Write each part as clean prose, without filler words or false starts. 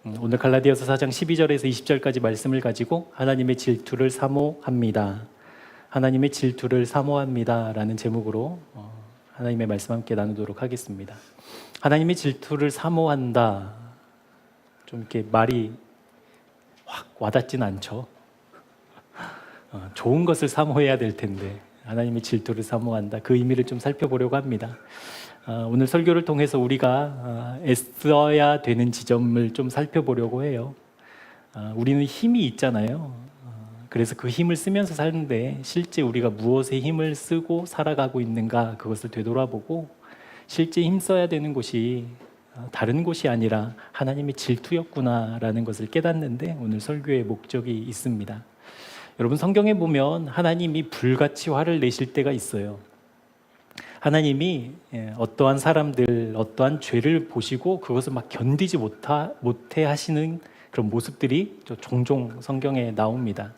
오늘 갈라디아서 4장 12절에서 20절까지 말씀을 가지고 하나님의 질투를 사모합니다. 하나님의 질투를 사모합니다 라는 제목으로 하나님의 말씀 함께 나누도록 하겠습니다. 하나님의 질투를 사모한다, 좀 이렇게 말이 확 와닿진 않죠. 좋은 것을 사모해야 될 텐데 하나님의 질투를 사모한다, 그 의미를 좀 살펴보려고 합니다. 오늘 설교를 통해서 우리가 애써야 되는 지점을 좀 살펴보려고 해요. 우리는 힘이 있잖아요. 그래서 그 힘을 쓰면서 사는데 실제 우리가 무엇에 힘을 쓰고 살아가고 있는가, 그것을 되돌아보고 실제 힘써야 되는 곳이 다른 곳이 아니라 하나님의 질투였구나라는 것을 깨닫는데 오늘 설교의 목적이 있습니다. 여러분, 성경에 보면 하나님이 불같이 화를 내실 때가 있어요. 하나님이 어떠한 사람들, 어떠한 죄를 보시고 그것을 막 견디지 못해 하시는 그런 모습들이 종종 성경에 나옵니다.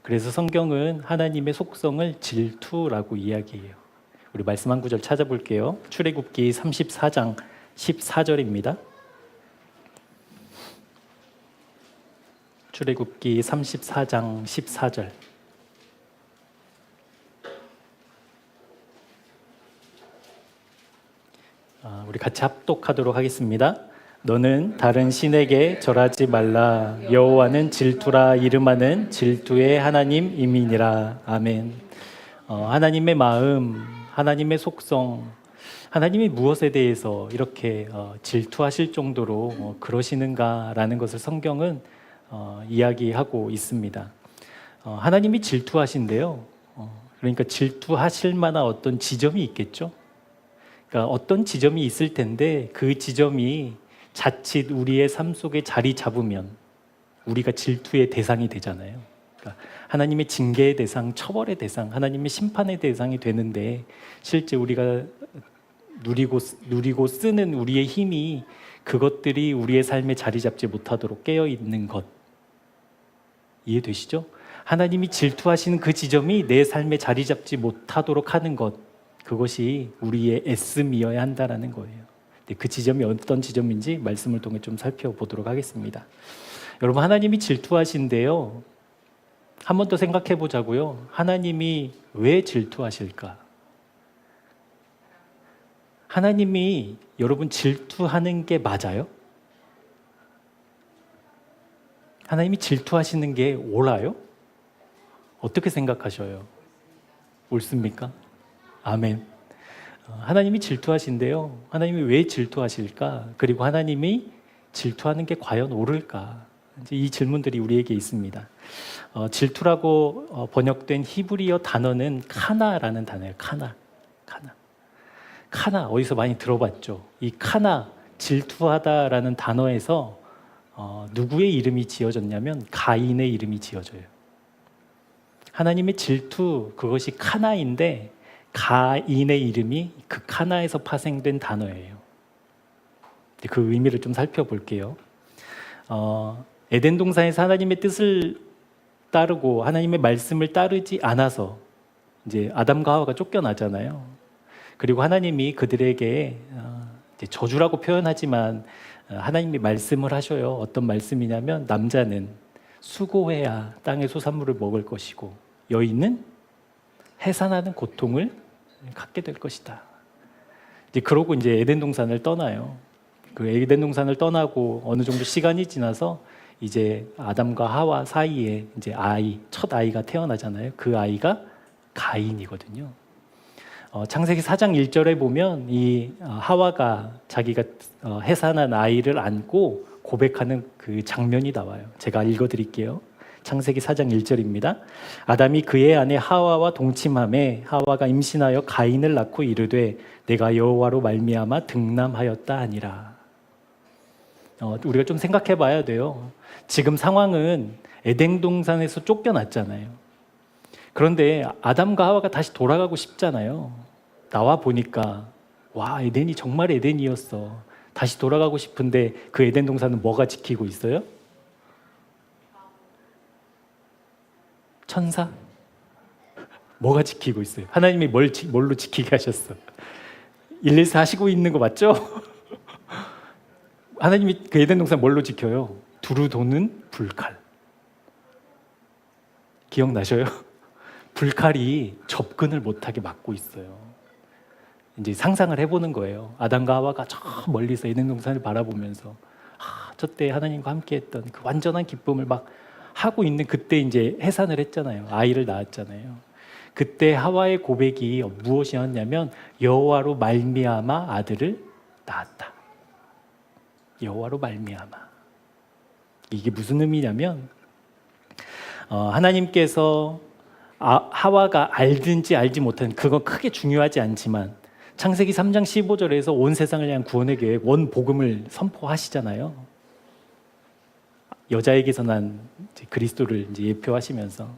그래서 성경은 하나님의 속성을 질투라고 이야기해요. 우리 말씀 한 구절 찾아볼게요. 출애굽기 34장 14절입니다. 출애굽기 34장 14절. 우리 같이 합독하도록 하겠습니다. 너는 다른 신에게 절하지 말라. 여호와는 질투라 이름하는 질투의 하나님이니라. 아멘. 하나님의 마음, 하나님의 속성, 하나님이 무엇에 대해서 이렇게 질투하실 정도로 그러시는가라는 것을 성경은 이야기하고 있습니다. 하나님이 질투하신데요. 그러니까 질투하실 만한 어떤 지점이 있겠죠. 그러니까 어떤 지점이 있을 텐데 그 지점이 자칫 우리의 삶 속에 자리 잡으면 우리가 질투의 대상이 되잖아요. 그러니까 하나님의 징계의 대상, 처벌의 대상, 하나님의 심판의 대상이 되는데 실제 우리가 누리고 쓰는 우리의 힘이 그것들이 우리의 삶에 자리 잡지 못하도록 깨어 있는 것, 이해되시죠? 하나님이 질투하시는 그 지점이 내 삶에 자리 잡지 못하도록 하는 것, 그것이 우리의 애씀이어야 한다는 거예요. 그 지점이 어떤 지점인지 말씀을 통해 좀 살펴보도록 하겠습니다. 여러분, 하나님이 질투하신데요, 한 번 더 생각해 보자고요. 하나님이 왜 질투하실까? 하나님이 여러분 질투하는 게 맞아요? 하나님이 질투하시는 게 옳아요? 어떻게 생각하셔요? 옳습니까? 아멘. 하나님이 질투하신데요, 하나님이 왜 질투하실까? 그리고 하나님이 질투하는 게 과연 옳을까? 이 질문들이 우리에게 있습니다. 질투라고 번역된 히브리어 단어는 카나라는 단어예요. 카나 어디서 많이 들어봤죠? 이 카나, 질투하다라는 단어에서 누구의 이름이 지어졌냐면 가인의 이름이 지어져요. 하나님의 질투, 그것이 카나인데 가인의 이름이 그 카나에서 파생된 단어예요. 그 의미를 좀 살펴볼게요. 에덴 동산에서 하나님의 뜻을 따르고 하나님의 말씀을 따르지 않아서 이제 아담과 하와가 쫓겨나잖아요. 그리고 하나님이 그들에게 저주라고 표현하지만 하나님이 말씀을 하셔요. 어떤 말씀이냐면 남자는 수고해야 땅의 소산물을 먹을 것이고 여인은 해산하는 고통을 갖게 될 것이다. 그러고 이제 에덴 동산을 떠나요. 그 에덴 동산을 떠나고 어느 정도 시간이 지나서 이제 아담과 하와 사이에 이제 첫 아이가 태어나잖아요. 그 아이가 가인이거든요. 창세기 4장 1절에 보면 이 하와가 자기가 해산한 아이를 안고 고백하는 그 장면이 나와요. 제가 읽어드릴게요. 창세기 4장 1절입니다. 아담이 그의 아내 하와와 동침하매 하와가 임신하여 가인을 낳고 이르되 내가 여호와로 말미암아 등남하였다 하니라. 우리가 좀 생각해 봐야 돼요. 지금 상황은 에덴 동산에서 쫓겨났잖아요. 그런데 아담과 하와가 다시 돌아가고 싶잖아요. 나와 보니까 와, 에덴이 정말 에덴이었어. 다시 돌아가고 싶은데 그 에덴 동산은 뭐가 지키고 있어요? 천사? 뭐가 지키고 있어요? 하나님이 뭘로 지키게 하셨어? 일일이 하시고 있는 거 맞죠? 하나님이 그 에덴 동산 뭘로 지켜요? 두루 도는 불칼. 기억나셔요? 불칼이 접근을 못하게 막고 있어요. 이제 상상을 해보는 거예요. 아담과 하와가 저 멀리서 에덴 동산을 바라보면서 저때 하나님과 함께했던 그 완전한 기쁨을 막 하고 있는 그때 이제 해산을 했잖아요. 아이를 낳았잖아요. 그때 하와의 고백이 무엇이었냐면 여호와로 말미암아 아들을 낳았다. 여호와로 말미암아. 이게 무슨 의미냐면 하나님께서 하와가 알든지 알지 못하든 그건 크게 중요하지 않지만 창세기 3장 15절에서 온 세상을 향한 구원의 계획 원복음을 선포하시잖아요. 여자에게서 난 그리스도를 이제 예표하시면서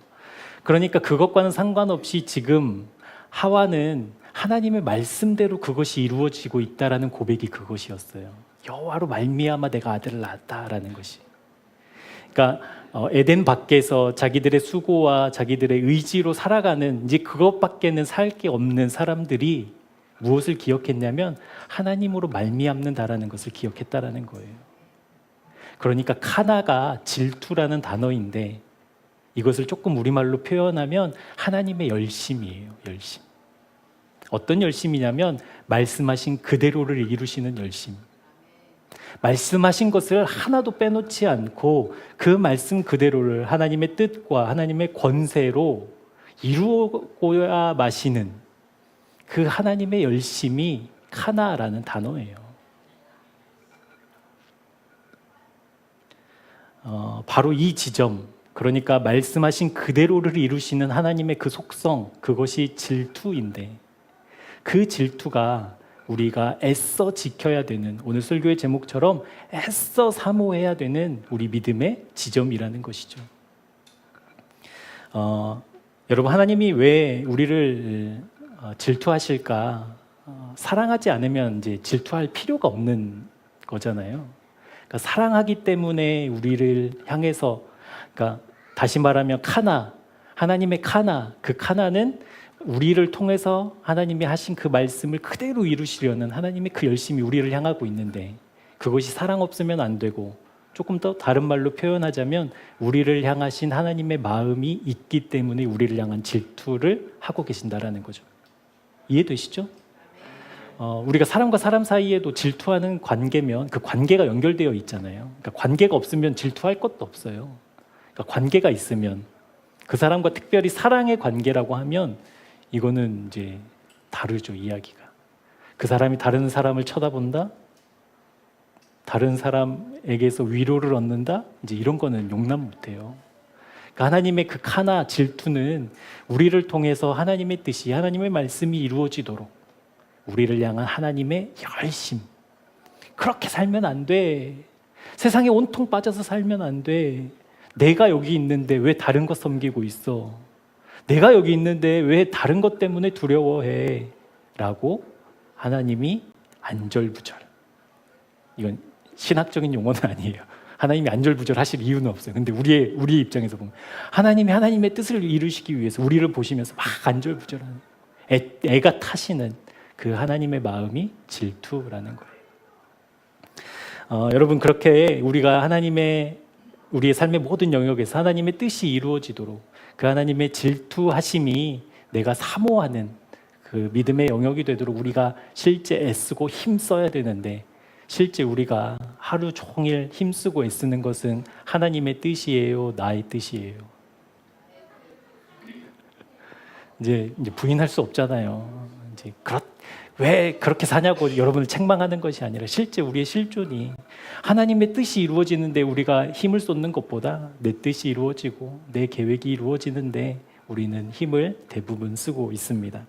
그러니까 그것과는 상관없이 지금 하와는 하나님의 말씀대로 그것이 이루어지고 있다라는 고백이 그것이었어요. 여호와로 말미암아 내가 아들을 낳았다라는 것이. 그러니까 에덴 밖에서 자기들의 수고와 자기들의 의지로 살아가는 이제 그것밖에는 살 게 없는 사람들이 무엇을 기억했냐면 하나님으로 말미암는다라는 것을 기억했다라는 거예요. 그러니까 카나가 질투라는 단어인데 이것을 조금 우리말로 표현하면 하나님의 열심이에요. 열심. 어떤 열심이냐면 말씀하신 그대로를 이루시는 열심. 말씀하신 것을 하나도 빼놓지 않고 그 말씀 그대로를 하나님의 뜻과 하나님의 권세로 이루고야 마시는 그 하나님의 열심이 카나라는 단어예요. 바로 이 지점, 그러니까 말씀하신 그대로를 이루시는 하나님의 그 속성, 그것이 질투인데 그 질투가 우리가 애써 지켜야 되는, 오늘 설교의 제목처럼 애써 사모해야 되는 우리 믿음의 지점이라는 것이죠. 여러분, 하나님이 왜 우리를 질투하실까? 사랑하지 않으면 이제 질투할 필요가 없는 거잖아요. 그러니까 사랑하기 때문에 우리를 향해서, 그러니까 다시 말하면 카나, 하나님의 카나, 그 카나는 우리를 통해서 하나님이 하신 그 말씀을 그대로 이루시려는 하나님의 그 열심이 우리를 향하고 있는데 그것이 사랑 없으면 안 되고, 조금 더 다른 말로 표현하자면 우리를 향하신 하나님의 마음이 있기 때문에 우리를 향한 질투를 하고 계신다라는 거죠. 이해되시죠? 우리가 사람과 사람 사이에도 질투하는 관계면 그 관계가 연결되어 있잖아요. 그러니까 관계가 없으면 질투할 것도 없어요. 그러니까 관계가 있으면, 그 사람과 특별히 사랑의 관계라고 하면 이거는 이제 다르죠, 이야기가. 그 사람이 다른 사람을 쳐다본다? 다른 사람에게서 위로를 얻는다? 이제 이런 거는 용납 못해요. 그러니까 하나님의 그 카나, 질투는 우리를 통해서 하나님의 뜻이, 하나님의 말씀이 이루어지도록 우리를 향한 하나님의 열심. 그렇게 살면 안 돼. 세상에 온통 빠져서 살면 안 돼. 내가 여기 있는데 왜 다른 것 섬기고 있어? 내가 여기 있는데 왜 다른 것 때문에 두려워해? 라고 하나님이 안절부절. 이건 신학적인 용어는 아니에요. 하나님이 안절부절 하실 이유는 없어요. 근데 우리의 입장에서 보면 하나님이 하나님의 뜻을 이루시기 위해서 우리를 보시면서 막 안절부절하는, 애가 타시는 그 하나님의 마음이 질투라는 거예요. 여러분, 그렇게 우리가 우리의 삶의 모든 영역에서 하나님의 뜻이 이루어지도록 그 하나님의 질투하심이 내가 사모하는 그 믿음의 영역이 되도록 우리가 실제 애쓰고 힘써야 되는데, 실제 우리가 하루 종일 힘쓰고 애쓰는 것은 하나님의 뜻이에요, 나의 뜻이에요? 이제 부인할 수 없잖아요. 이제 왜 그렇게 사냐고 여러분을 책망하는 것이 아니라 실제 우리의 실존이 하나님의 뜻이 이루어지는데 우리가 힘을 쏟는 것보다 내 뜻이 이루어지고 내 계획이 이루어지는데 우리는 힘을 대부분 쓰고 있습니다.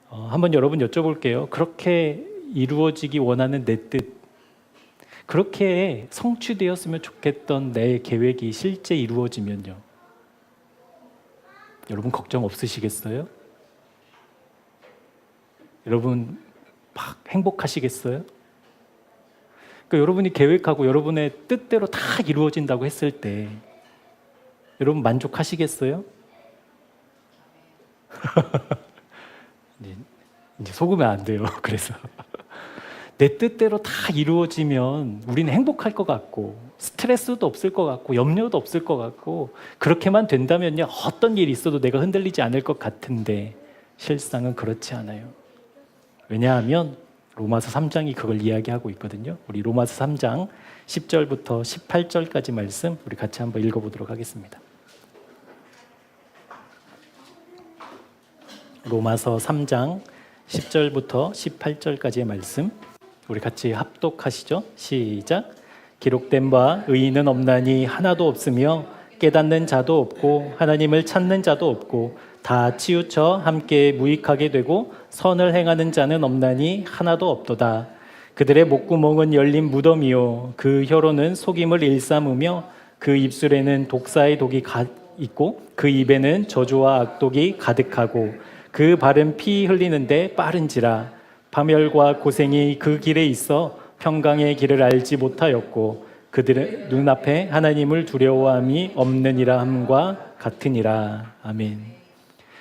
한번 여러분 여쭤볼게요. 그렇게 이루어지기 원하는 내 뜻, 그렇게 성취되었으면 좋겠던 내 계획이 실제 이루어지면요, 여러분 걱정 없으시겠어요? 여러분 막 행복하시겠어요? 그러니까 여러분이 계획하고 여러분의 뜻대로 다 이루어진다고 했을 때 여러분 만족하시겠어요? 이제 속으면 안 돼요. 그래서 내 뜻대로 다 이루어지면 우리는 행복할 것 같고 스트레스도 없을 것 같고 염려도 없을 것 같고 그렇게만 된다면요 어떤 일이 있어도 내가 흔들리지 않을 것 같은데 실상은 그렇지 않아요. 왜냐하면 로마서 3장이 그걸 이야기하고 있거든요. 우리 로마서 3장 10절부터 18절까지 말씀 우리 같이 한번 읽어보도록 하겠습니다. 로마서 3장 10절부터 18절까지의 말씀 우리 같이 합독하시죠. 시작. 기록된 바 의인은 없나니 하나도 없으며 깨닫는 자도 없고 하나님을 찾는 자도 없고 다 치우쳐 함께 무익하게 되고 선을 행하는 자는 없나니 하나도 없도다. 그들의 목구멍은 열린 무덤이요 그 혀로는 속임을 일삼으며 그 입술에는 독사의 독이 있고 그 입에는 저주와 악독이 가득하고 그 발은 피 흘리는데 빠른지라. 파멸과 고생이 그 길에 있어 평강의 길을 알지 못하였고 그들의 눈앞에 하나님을 두려워함이 없느니라 함과 같으니라. 아멘.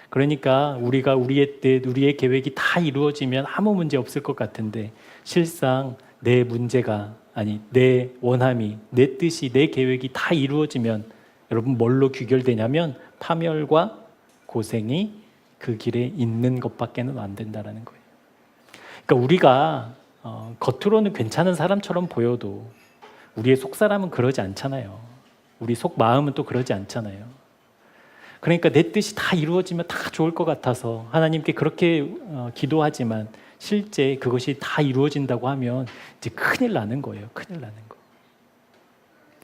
그러니까 우리가 우리의 뜻, 우리의 계획이 다 이루어지면 아무 문제 없을 것 같은데 실상 내 문제가 아니 내 원함이 내 뜻이 내 계획이 다 이루어지면 여러분 뭘로 귀결되냐면 파멸과 고생이 그 길에 있는 것밖에는 안 된다라는 거예요. 그러니까 우리가 겉으로는 괜찮은 사람처럼 보여도 우리의 속사람은 그러지 않잖아요. 우리 속마음은 또 그러지 않잖아요. 그러니까 내 뜻이 다 이루어지면 다 좋을 것 같아서 하나님께 그렇게 기도하지만 실제 그것이 다 이루어진다고 하면 이제 큰일 나는 거예요. 큰일 나는 거.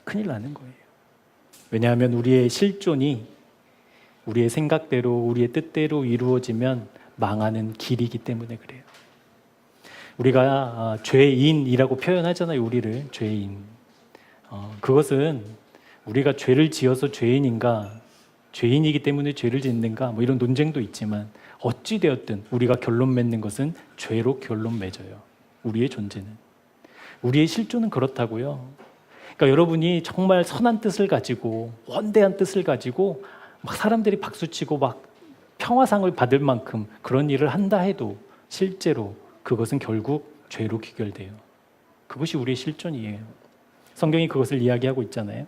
큰일 나는 거예요. 왜냐하면 우리의 실존이 우리의 생각대로 우리의 뜻대로 이루어지면 망하는 길이기 때문에 그래요. 우리가 죄인이라고 표현하잖아요. 우리를 죄인. 그것은 우리가 죄를 지어서 죄인인가 죄인이기 때문에 죄를 짓는가 뭐 이런 논쟁도 있지만 어찌 되었든 우리가 결론 맺는 것은 죄로 결론 맺어요. 우리의 존재는. 우리의 실존은 그렇다고요. 그러니까 여러분이 정말 선한 뜻을 가지고 원대한 뜻을 가지고 막 사람들이 박수치고 막 평화상을 받을 만큼 그런 일을 한다 해도 실제로 그것은 결국 죄로 귀결돼요. 그것이 우리의 실존이에요. 성경이 그것을 이야기하고 있잖아요.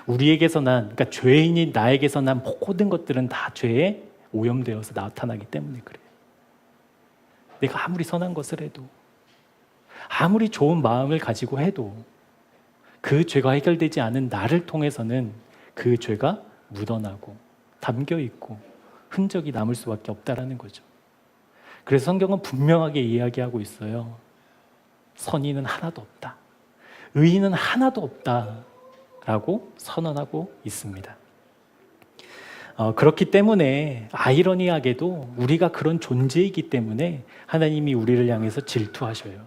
우리에게서 그러니까 죄인이 나에게서 난 모든 것들은 다 죄에 오염되어서 나타나기 때문에 그래요. 내가 아무리 선한 것을 해도 아무리 좋은 마음을 가지고 해도 그 죄가 해결되지 않은 나를 통해서는 그 죄가 묻어나고 담겨있고 흔적이 남을 수밖에 없다라는 거죠. 그래서 성경은 분명하게 이야기하고 있어요. 선인은 하나도 없다. 의인은 하나도 없다라고 선언하고 있습니다. 그렇기 때문에 아이러니하게도 우리가 그런 존재이기 때문에 하나님이 우리를 향해서 질투하셔요.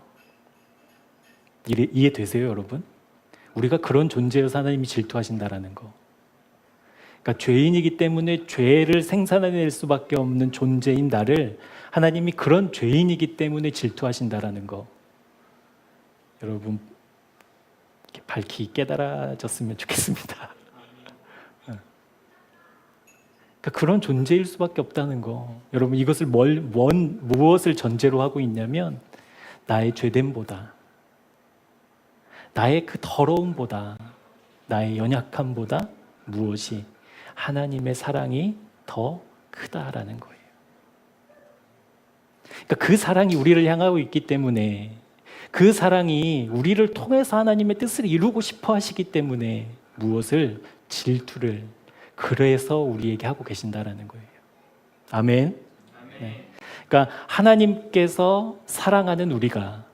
이해되세요, 여러분? 우리가 그런 존재여서 하나님이 질투하신다라는 거. 그러니까 죄인이기 때문에 죄를 생산해낼 수밖에 없는 존재인 나를 하나님이 그런 죄인이기 때문에 질투하신다라는 거. 여러분 밝히 깨달아졌으면 좋겠습니다. 그러니까 그런 존재일 수밖에 없다는 거. 여러분 이것을 무엇을 전제로 하고 있냐면 나의 죄됨보다 나의 그 더러움보다 나의 연약함보다 무엇이 하나님의 사랑이 더 크다라는 거예요. 그러니까 그 사랑이 우리를 향하고 있기 때문에 그 사랑이 우리를 통해서 하나님의 뜻을 이루고 싶어 하시기 때문에 무엇을 질투를 그래서 우리에게 하고 계신다라는 거예요. 아멘. 네. 그러니까 하나님께서 사랑하는 우리가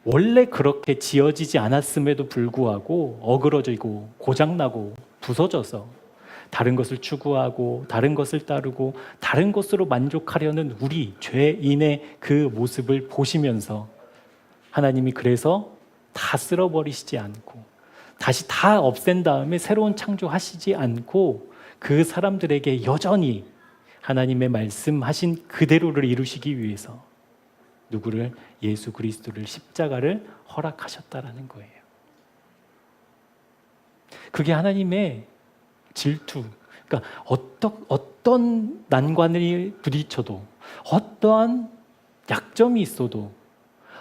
원래 그렇게 지어지지 않았음에도 불구하고 어그러지고 고장나고 부서져서 다른 것을 추구하고 다른 것을 따르고 다른 것으로 만족하려는 우리 죄인의 그 모습을 보시면서 하나님이 그래서 다 쓸어버리시지 않고 다시 다 없앤 다음에 새로운 창조하시지 않고 그 사람들에게 여전히 하나님의 말씀하신 그대로를 이루시기 위해서 누구를? 예수 그리스도를 십자가를 허락하셨다라는 거예요. 그게 하나님의 질투. 그러니까 어떤 난관을 부딪혀도 어떠한 약점이 있어도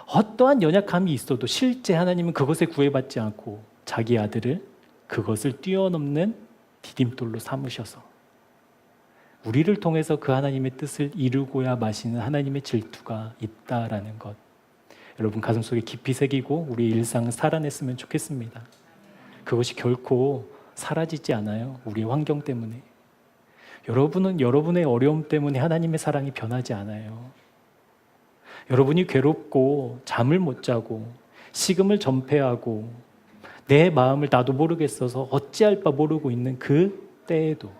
어떠한 연약함이 있어도 실제 하나님은 그것에 구애받지 않고 자기 아들을 그것을 뛰어넘는 디딤돌로 삼으셔서 우리를 통해서 그 하나님의 뜻을 이루고야 마시는 하나님의 질투가 있다라는 것, 여러분 가슴속에 깊이 새기고 우리 일상 살아냈으면 좋겠습니다. 그것이 결코 사라지지 않아요. 우리의 환경 때문에. 여러분은 여러분의 어려움 때문에 하나님의 사랑이 변하지 않아요. 여러분이 괴롭고 잠을 못 자고 식음을 전폐하고 내 마음을 나도 모르겠어서 어찌할 바 모르고 있는 그 때에도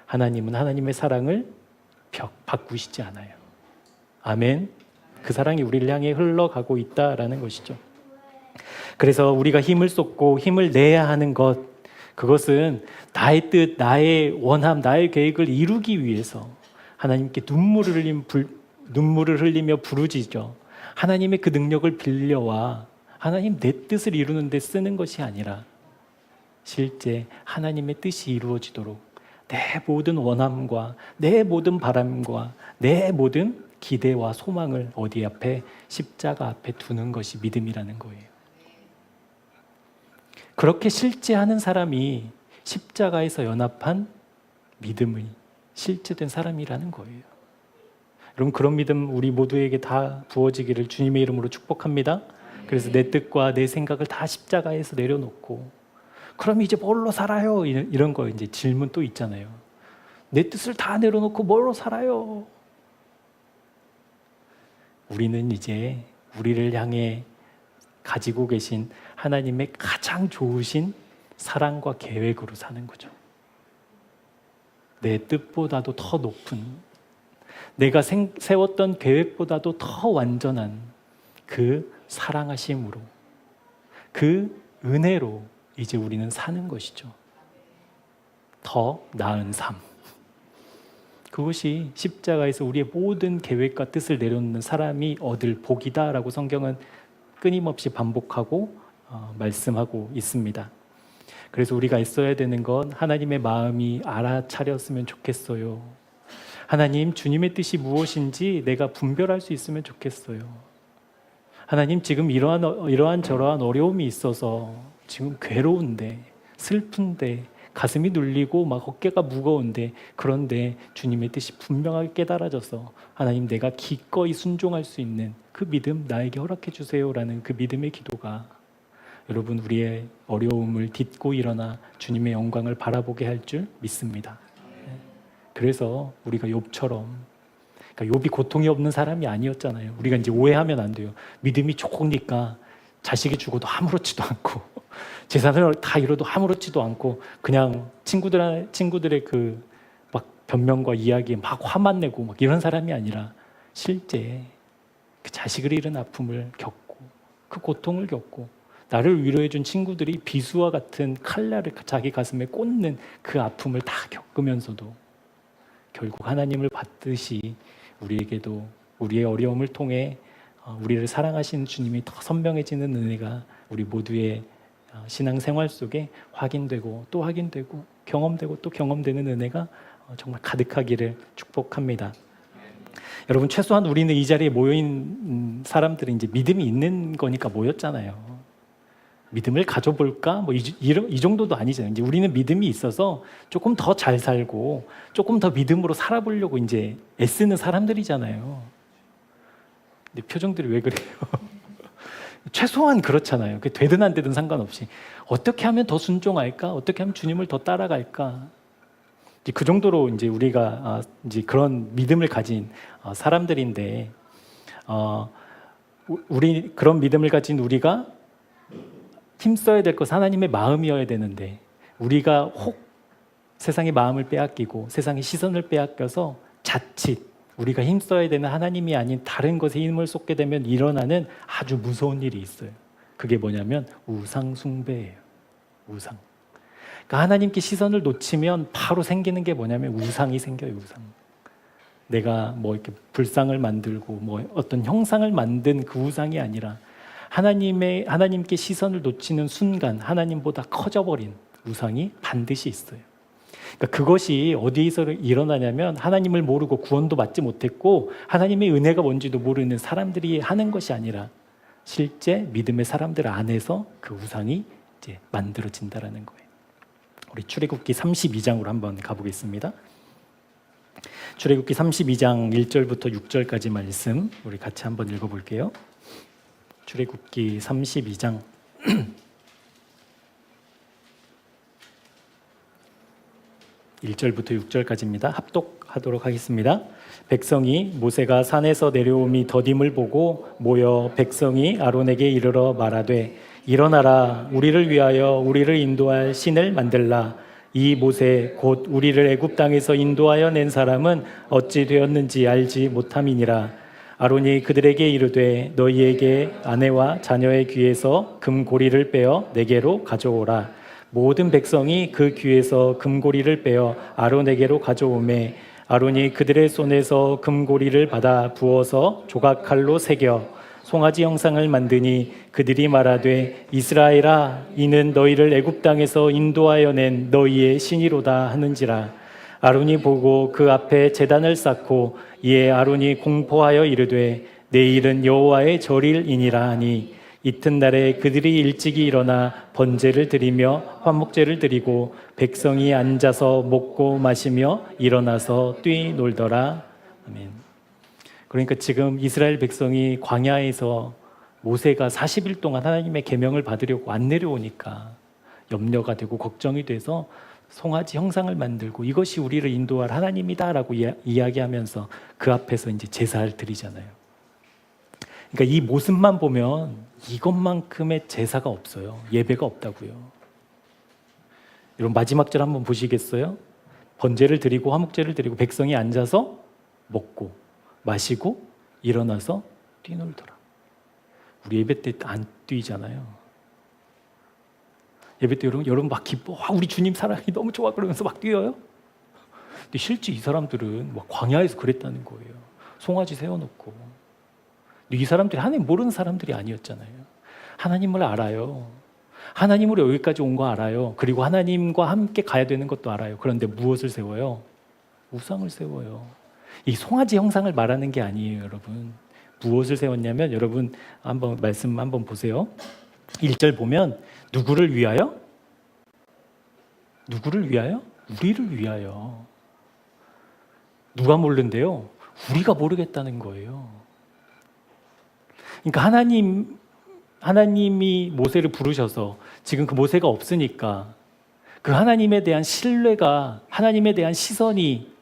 하나님은 하나님의 사랑을 바꾸시지 않아요. 아멘. 그 사랑이 우리를 향해 흘러가고 있다라는 것이죠. 그래서 우리가 힘을 쏟고 힘을 내야 하는 것, 그것은 나의 뜻, 나의 원함, 나의 계획을 이루기 위해서 하나님께 눈물을 흘리며 부르짖죠. 하나님의 그 능력을 빌려와 하나님 내 뜻을 이루는 데 쓰는 것이 아니라 실제 하나님의 뜻이 이루어지도록 내 모든 원함과 내 모든 바람과 내 모든 기대와 소망을 어디 앞에? 십자가 앞에 두는 것이 믿음이라는 거예요. 그렇게 실제하는 사람이 십자가에서 연합한 믿음의 실제된 사람이라는 거예요. 여러분 그런 믿음 우리 모두에게 다 부어지기를 주님의 이름으로 축복합니다. 그래서 내 뜻과 내 생각을 다 십자가에서 내려놓고 그럼 이제 뭘로 살아요? 이런 거 이제 질문 또 있잖아요. 내 뜻을 다 내려놓고 뭘로 살아요? 우리는 이제 우리를 향해 가지고 계신 하나님의 가장 좋으신 사랑과 계획으로 사는 거죠. 내 뜻보다도 더 높은, 내가 세웠던 계획보다도 더 완전한 그 사랑하심으로, 그 은혜로 이제 우리는 사는 것이죠. 더 나은 삶. 그것이 십자가에서 우리의 모든 계획과 뜻을 내려놓는 사람이 얻을 복이다라고 성경은 끊임없이 반복하고 말씀하고 있습니다. 그래서 우리가 애써야 되는 건 하나님의 마음이 알아차렸으면 좋겠어요. 하나님, 주님의 뜻이 무엇인지 내가 분별할 수 있으면 좋겠어요. 하나님, 지금 이러한 저러한 어려움이 있어서 지금 괴로운데, 슬픈데, 가슴이 눌리고 막 어깨가 무거운데, 그런데 주님의 뜻이 분명하게 깨달아져서 하나님, 내가 기꺼이 순종할 수 있는 그 믿음 나에게 허락해 주세요라는 그 믿음의 기도가 여러분 우리의 어려움을 딛고 일어나 주님의 영광을 바라보게 할 줄 믿습니다. 그래서 우리가 욥처럼, 그러니까 욥이 고통이 없는 사람이 아니었잖아요. 우리가 이제 오해하면 안 돼요. 믿음이 좋으니까 자식이 죽어도 아무렇지도 않고 재산을 다 잃어도 아무렇지도 않고 그냥 친구들의 그 막 변명과 이야기에 막 화만 내고 막 이런 사람이 아니라 실제 그 자식을 잃은 아픔을 겪고 그 고통을 겪고 나를 위로해준 친구들이 비수와 같은 칼날을 자기 가슴에 꽂는 그 아픔을 다 겪으면서도 결국 하나님을 받듯이 우리에게도 우리의 어려움을 통해 우리를 사랑하시는 주님이 더 선명해지는 은혜가 우리 모두의 신앙생활 속에 확인되고 또 확인되고 경험되고 또 경험되는 은혜가 정말 가득하기를 축복합니다. 여러분 최소한 우리는 이 자리에 모여있는 사람들은 이제 믿음이 있는 거니까 모였잖아요. 믿음을 가져볼까? 뭐 이 정도도 아니잖아요. 이제 우리는 믿음이 있어서 조금 더 잘 살고 조금 더 믿음으로 살아보려고 이제 애쓰는 사람들이잖아요. 근데 표정들이 왜 그래요? 최소한 그렇잖아요. 되든 안 되든 상관없이 어떻게 하면 더 순종할까? 어떻게 하면 주님을 더 따라갈까? 이제 그 정도로 이제 우리가 이제 그런 믿음을 가진 사람들인데, 우리 그런 믿음을 가진 우리가 힘써야 될 것은 하나님의 마음이어야 되는데 우리가 혹 세상의 마음을 빼앗기고 세상의 시선을 빼앗겨서 자칫 우리가 힘써야 되는 하나님이 아닌 다른 것에 힘을 쏟게 되면 일어나는 아주 무서운 일이 있어요. 그게 뭐냐면 우상 숭배예요. 우상. 그러니까 하나님께 시선을 놓치면 바로 생기는 게 뭐냐면 우상이 생겨요. 우상. 내가 뭐 이렇게 불상을 만들고 뭐 어떤 형상을 만든 그 우상이 아니라 하나님께 시선을 놓치는 순간 하나님보다 커져버린 우상이 반드시 있어요. 그러니까 그것이 어디에서 일어나냐면 하나님을 모르고 구원도 받지 못했고 하나님의 은혜가 뭔지도 모르는 사람들이 하는 것이 아니라 실제 믿음의 사람들 안에서 그 우상이 이제 만들어진다라는 거예요. 우리 출애굽기 32장으로 한번 가보겠습니다. 출애굽기 32장 1절부터 6절까지 말씀 우리 같이 한번 읽어볼게요. 출애굽기 32장 1절부터 6절까지입니다. 합독하도록 하겠습니다. 백성이 모세가 산에서 내려옴이 더딤을 보고 모여 백성이 아론에게 이르러 말하되 일어나라 우리를 위하여 우리를 인도할 신을 만들라. 이 모세 곧 우리를 애굽 땅에서 인도하여 낸 사람은 어찌 되었는지 알지 못함이니라. 아론이 그들에게 이르되 너희에게 아내와 자녀의 귀에서 금고리를 빼어 내게로 가져오라. 모든 백성이 그 귀에서 금고리를 빼어 아론에게로 가져오매 아론이 그들의 손에서 금고리를 받아 부어서 조각칼로 새겨 송아지 형상을 만드니 그들이 말하되 이스라엘아 이는 너희를 애굽 땅에서 인도하여 낸 너희의 신이로다 하는지라. 아론이 보고 그 앞에 제단을 쌓고 이에 아론이 공포하여 이르되 내일은 여호와의 절일이니라 하니 이튿날에 그들이 일찍이 일어나 번제를 드리며 화목제를 드리고 백성이 앉아서 먹고 마시며 일어나서 뛰놀더라. 아멘. 그러니까 지금 이스라엘 백성이 광야에서 모세가 40일 동안 하나님의 계명을 받으려고 안 내려오니까 염려가 되고 걱정이 돼서 송아지 형상을 만들고 이것이 우리를 인도할 하나님이다라고 이야기하면서 그 앞에서 이제 제사를 드리잖아요. 그러니까 이 모습만 보면 이것만큼의 제사가 없어요. 예배가 없다고요. 여러분 마지막 절 한번 보시겠어요? 번제를 드리고 화목제를 드리고 백성이 앉아서 먹고 마시고 일어나서 뛰놀더라. 우리 예배 때 안 뛰잖아요. 예배 때 여러분 막 기뻐. 우리 주님 사랑이 너무 좋아 그러면서 막 뛰어요. 근데 실제 이 사람들은 막 광야에서 그랬다는 거예요. 송아지 세워놓고. 이 사람들이 하나님 모르는 사람들이 아니었잖아요. 하나님을 알아요. 하나님으로 여기까지 온 거 알아요. 그리고 하나님과 함께 가야 되는 것도 알아요. 그런데 무엇을 세워요? 우상을 세워요. 이 송아지 형상을 말하는 게 아니에요, 여러분. 무엇을 세웠냐면 여러분 한번 말씀 한번 보세요. 1절 보면 누구를 위하여? 누구를 위하여? 우리를 위하여. 누가 모른대요? 우리가 모르겠다는 거예요. 그러니까 하나님이 모세를 부르셔서 지금 그 모세가 없으니까 그 하나님에 대한 신뢰가 하나님에 대한 시선이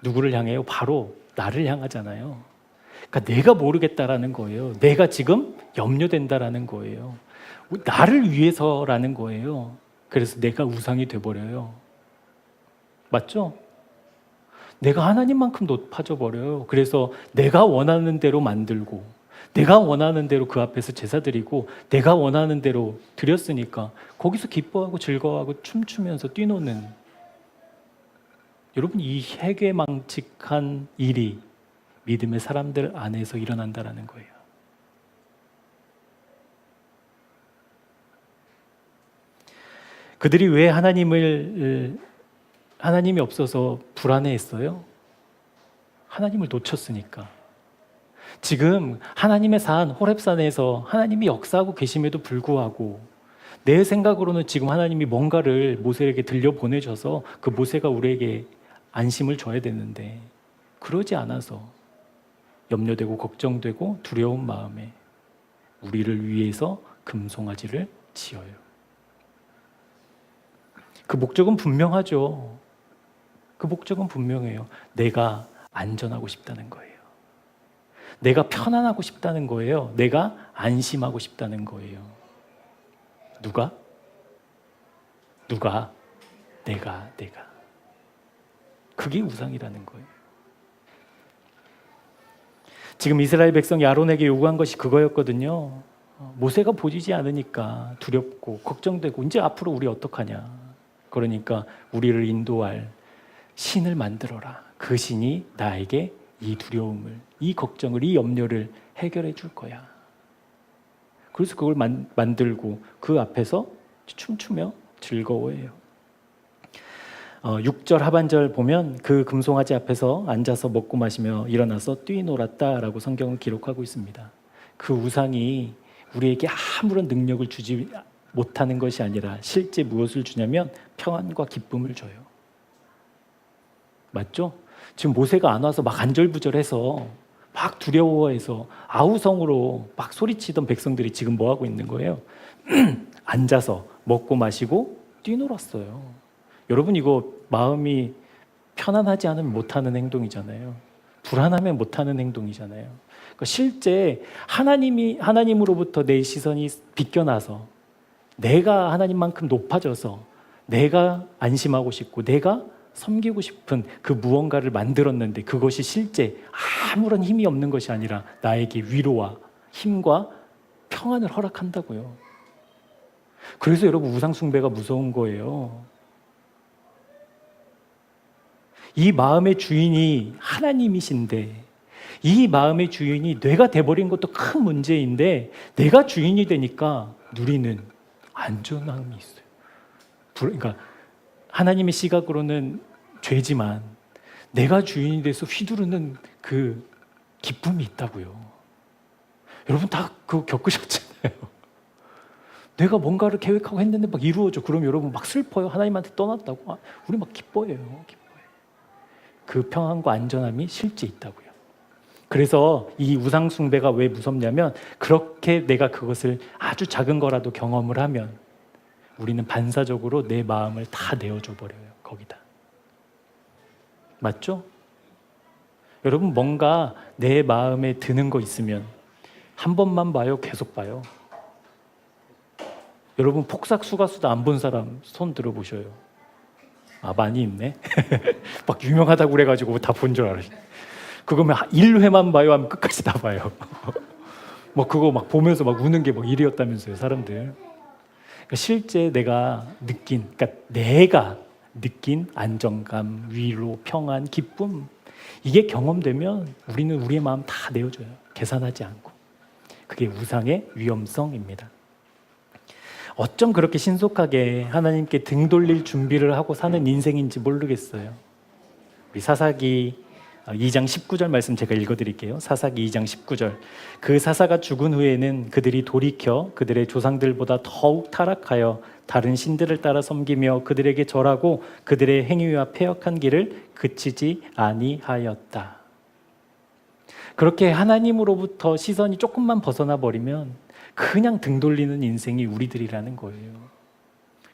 누구를 향해요? 바로 나를 향하잖아요. 그러니까 내가 모르겠다라는 거예요. 내가 지금 염려된다라는 거예요. 나를 위해서라는 거예요. 그래서 내가 우상이 돼버려요. 맞죠? 내가 하나님만큼 높아져 버려요. 그래서 내가 원하는 대로 만들고 내가 원하는 대로 그 앞에서 제사 드리고 내가 원하는 대로 드렸으니까 거기서 기뻐하고 즐거워하고 춤추면서 뛰노는 여러분 이 해괴망측한 일이 믿음의 사람들 안에서 일어난다는 거예요. 그들이 왜 하나님이 없어서 불안해했어요? 하나님을 놓쳤으니까. 지금 하나님의 산 호렙산에서 하나님이 역사하고 계심에도 불구하고 내 생각으로는 지금 하나님이 뭔가를 모세에게 들려보내셔서 그 모세가 우리에게 안심을 줘야 되는데 그러지 않아서 염려되고 걱정되고 두려운 마음에 우리를 위해서 금송아지를 지어요. 그 목적은 분명하죠. 그 목적은 분명해요. 내가 안전하고 싶다는 거예요. 내가 편안하고 싶다는 거예요. 내가 안심하고 싶다는 거예요. 누가? 내가. 그게 우상이라는 거예요. 지금 이스라엘 백성이 아론에게 요구한 것이 그거였거든요. 모세가 보이지 않으니까 두렵고 걱정되고 이제 앞으로 우리 어떡하냐. 그러니까 우리를 인도할 신을 만들어라. 그 신이 나에게 이 두려움을, 이 걱정을, 이 염려를 해결해 줄 거야. 그래서 그걸 만들고 그 앞에서 춤추며 즐거워해요. 6절 하반절 보면 그 금송아지 앞에서 앉아서 먹고 마시며 일어나서 뛰놀았다라고 성경은 기록하고 있습니다. 그 우상이 우리에게 아무런 능력을 주지 못하는 것이 아니라 실제 무엇을 주냐면 평안과 기쁨을 줘요. 맞죠? 지금 모세가 안 와서 막 안절부절해서 막 두려워해서 아우성으로 막 소리치던 백성들이 지금 뭐 하고 있는 거예요? 앉아서 먹고 마시고 뛰놀았어요. 여러분, 이거 마음이 편안하지 않으면 못하는 행동이잖아요. 불안하면 못하는 행동이잖아요. 그러니까 실제 하나님으로부터 내 시선이 비껴나서 내가 하나님만큼 높아져서 내가 안심하고 싶고 내가 섬기고 싶은 그 무언가를 만들었는데 그것이 실제 아무런 힘이 없는 것이 아니라 나에게 위로와 힘과 평안을 허락한다고요. 그래서 여러분, 우상숭배가 무서운 거예요. 이 마음의 주인이 하나님이신데 이 마음의 주인이 뇌가 돼버린 것도 큰 문제인데 내가 주인이 되니까 누리는 안전함이 있어요. 그러니까 하나님의 시각으로는 죄지만 내가 주인이 돼서 휘두르는 그 기쁨이 있다고요. 여러분 다 그거 겪으셨잖아요. 내가 뭔가를 계획하고 했는데 막 이루어져. 그럼 여러분 막 슬퍼요. 하나님한테 떠났다고. 우리 막 기뻐해요. 그 평안과 안전함이 실제 있다고요. 그래서 이 우상 숭배가 왜 무섭냐면 그렇게 내가 그것을 아주 작은 거라도 경험을 하면 우리는 반사적으로 내 마음을 다 내어줘 버려요. 거기다. 맞죠? 여러분, 뭔가 내 마음에 드는 거 있으면 한 번만 봐요? 계속 봐요? 여러분, 폭삭수가수다 안 본 사람 손 들어보셔요. 많이 있네. 막 유명하다고 그래가지고 다 본 줄 알아요. 그거면 1회만 봐요? 하면 끝까지 다 봐요. 뭐 그거 막 보면서 막 우는 게 막 일이었다면서요, 사람들. 그러니까 실제 내가 느낀 안정감, 위로, 평안, 기쁨, 이게 경험되면 우리는 우리의 마음 다 내어줘요. 계산하지 않고. 그게 우상의 위험성입니다. 어쩜 그렇게 신속하게 하나님께 등 돌릴 준비를 하고 사는 인생인지 모르겠어요. 우리 사사기 2장 19절 말씀 제가 읽어드릴게요. 사사기 2장 19절. 그 사사가 죽은 후에는 그들이 돌이켜 그들의 조상들보다 더욱 타락하여 다른 신들을 따라 섬기며 그들에게 절하고 그들의 행위와 패역한 길을 그치지 아니하였다. 그렇게 하나님으로부터 시선이 조금만 벗어나 버리면 그냥 등 돌리는 인생이 우리들이라는 거예요.